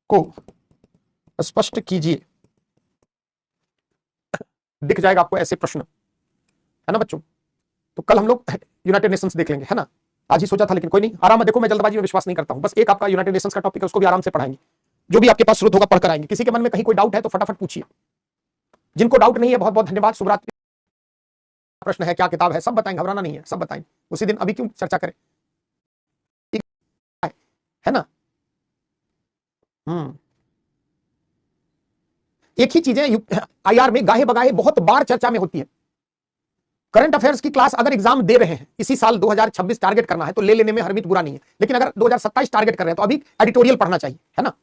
को स्पष्ट कीजिए। दिख जाएगा आपको ऐसे प्रश्न, है ना बच्चों। तो कल हम लोग यूनाइटेड नेशंस देख लेंगे, है ना। आज ही सोचा था लेकिन कोई नहीं, आराम है। देखो मैं जल्दबाजी में विश्वास नहीं करता हूं, बस एक आपका यूनाइटेड नेशंस का टॉपिक है, उसको भी आराम से पढ़ाएंगे। जो भी आपके पास स्रोत होगा पढ़कर आएंगे। किसी के मन में कहीं कोई डाउट है तो फटाफट पूछिए। जिनको डाउट नहीं है बहुत बहुत धन्यवाद। शुभरात्रि। प्रश्न है, क्या किताब है, सब बताएंगे, घबराना नहीं है, सब बताएंगे उसी दिन। अभी क्यों चर्चा करें, है ना। एक ही चीजें आईआर में गाहे बगाहे बहुत बार चर्चा में होती है। करंट अफेयर्स की क्लास अगर एग्जाम दे रहे हैं, इसी साल 2026 टारगेट करना है तो ले लेने में हरमित बुरा नहीं है, लेकिन अगर 2027 टारगेट कर रहे हैं तो अभी एडिटोरियल पढ़ना चाहिए, है ना।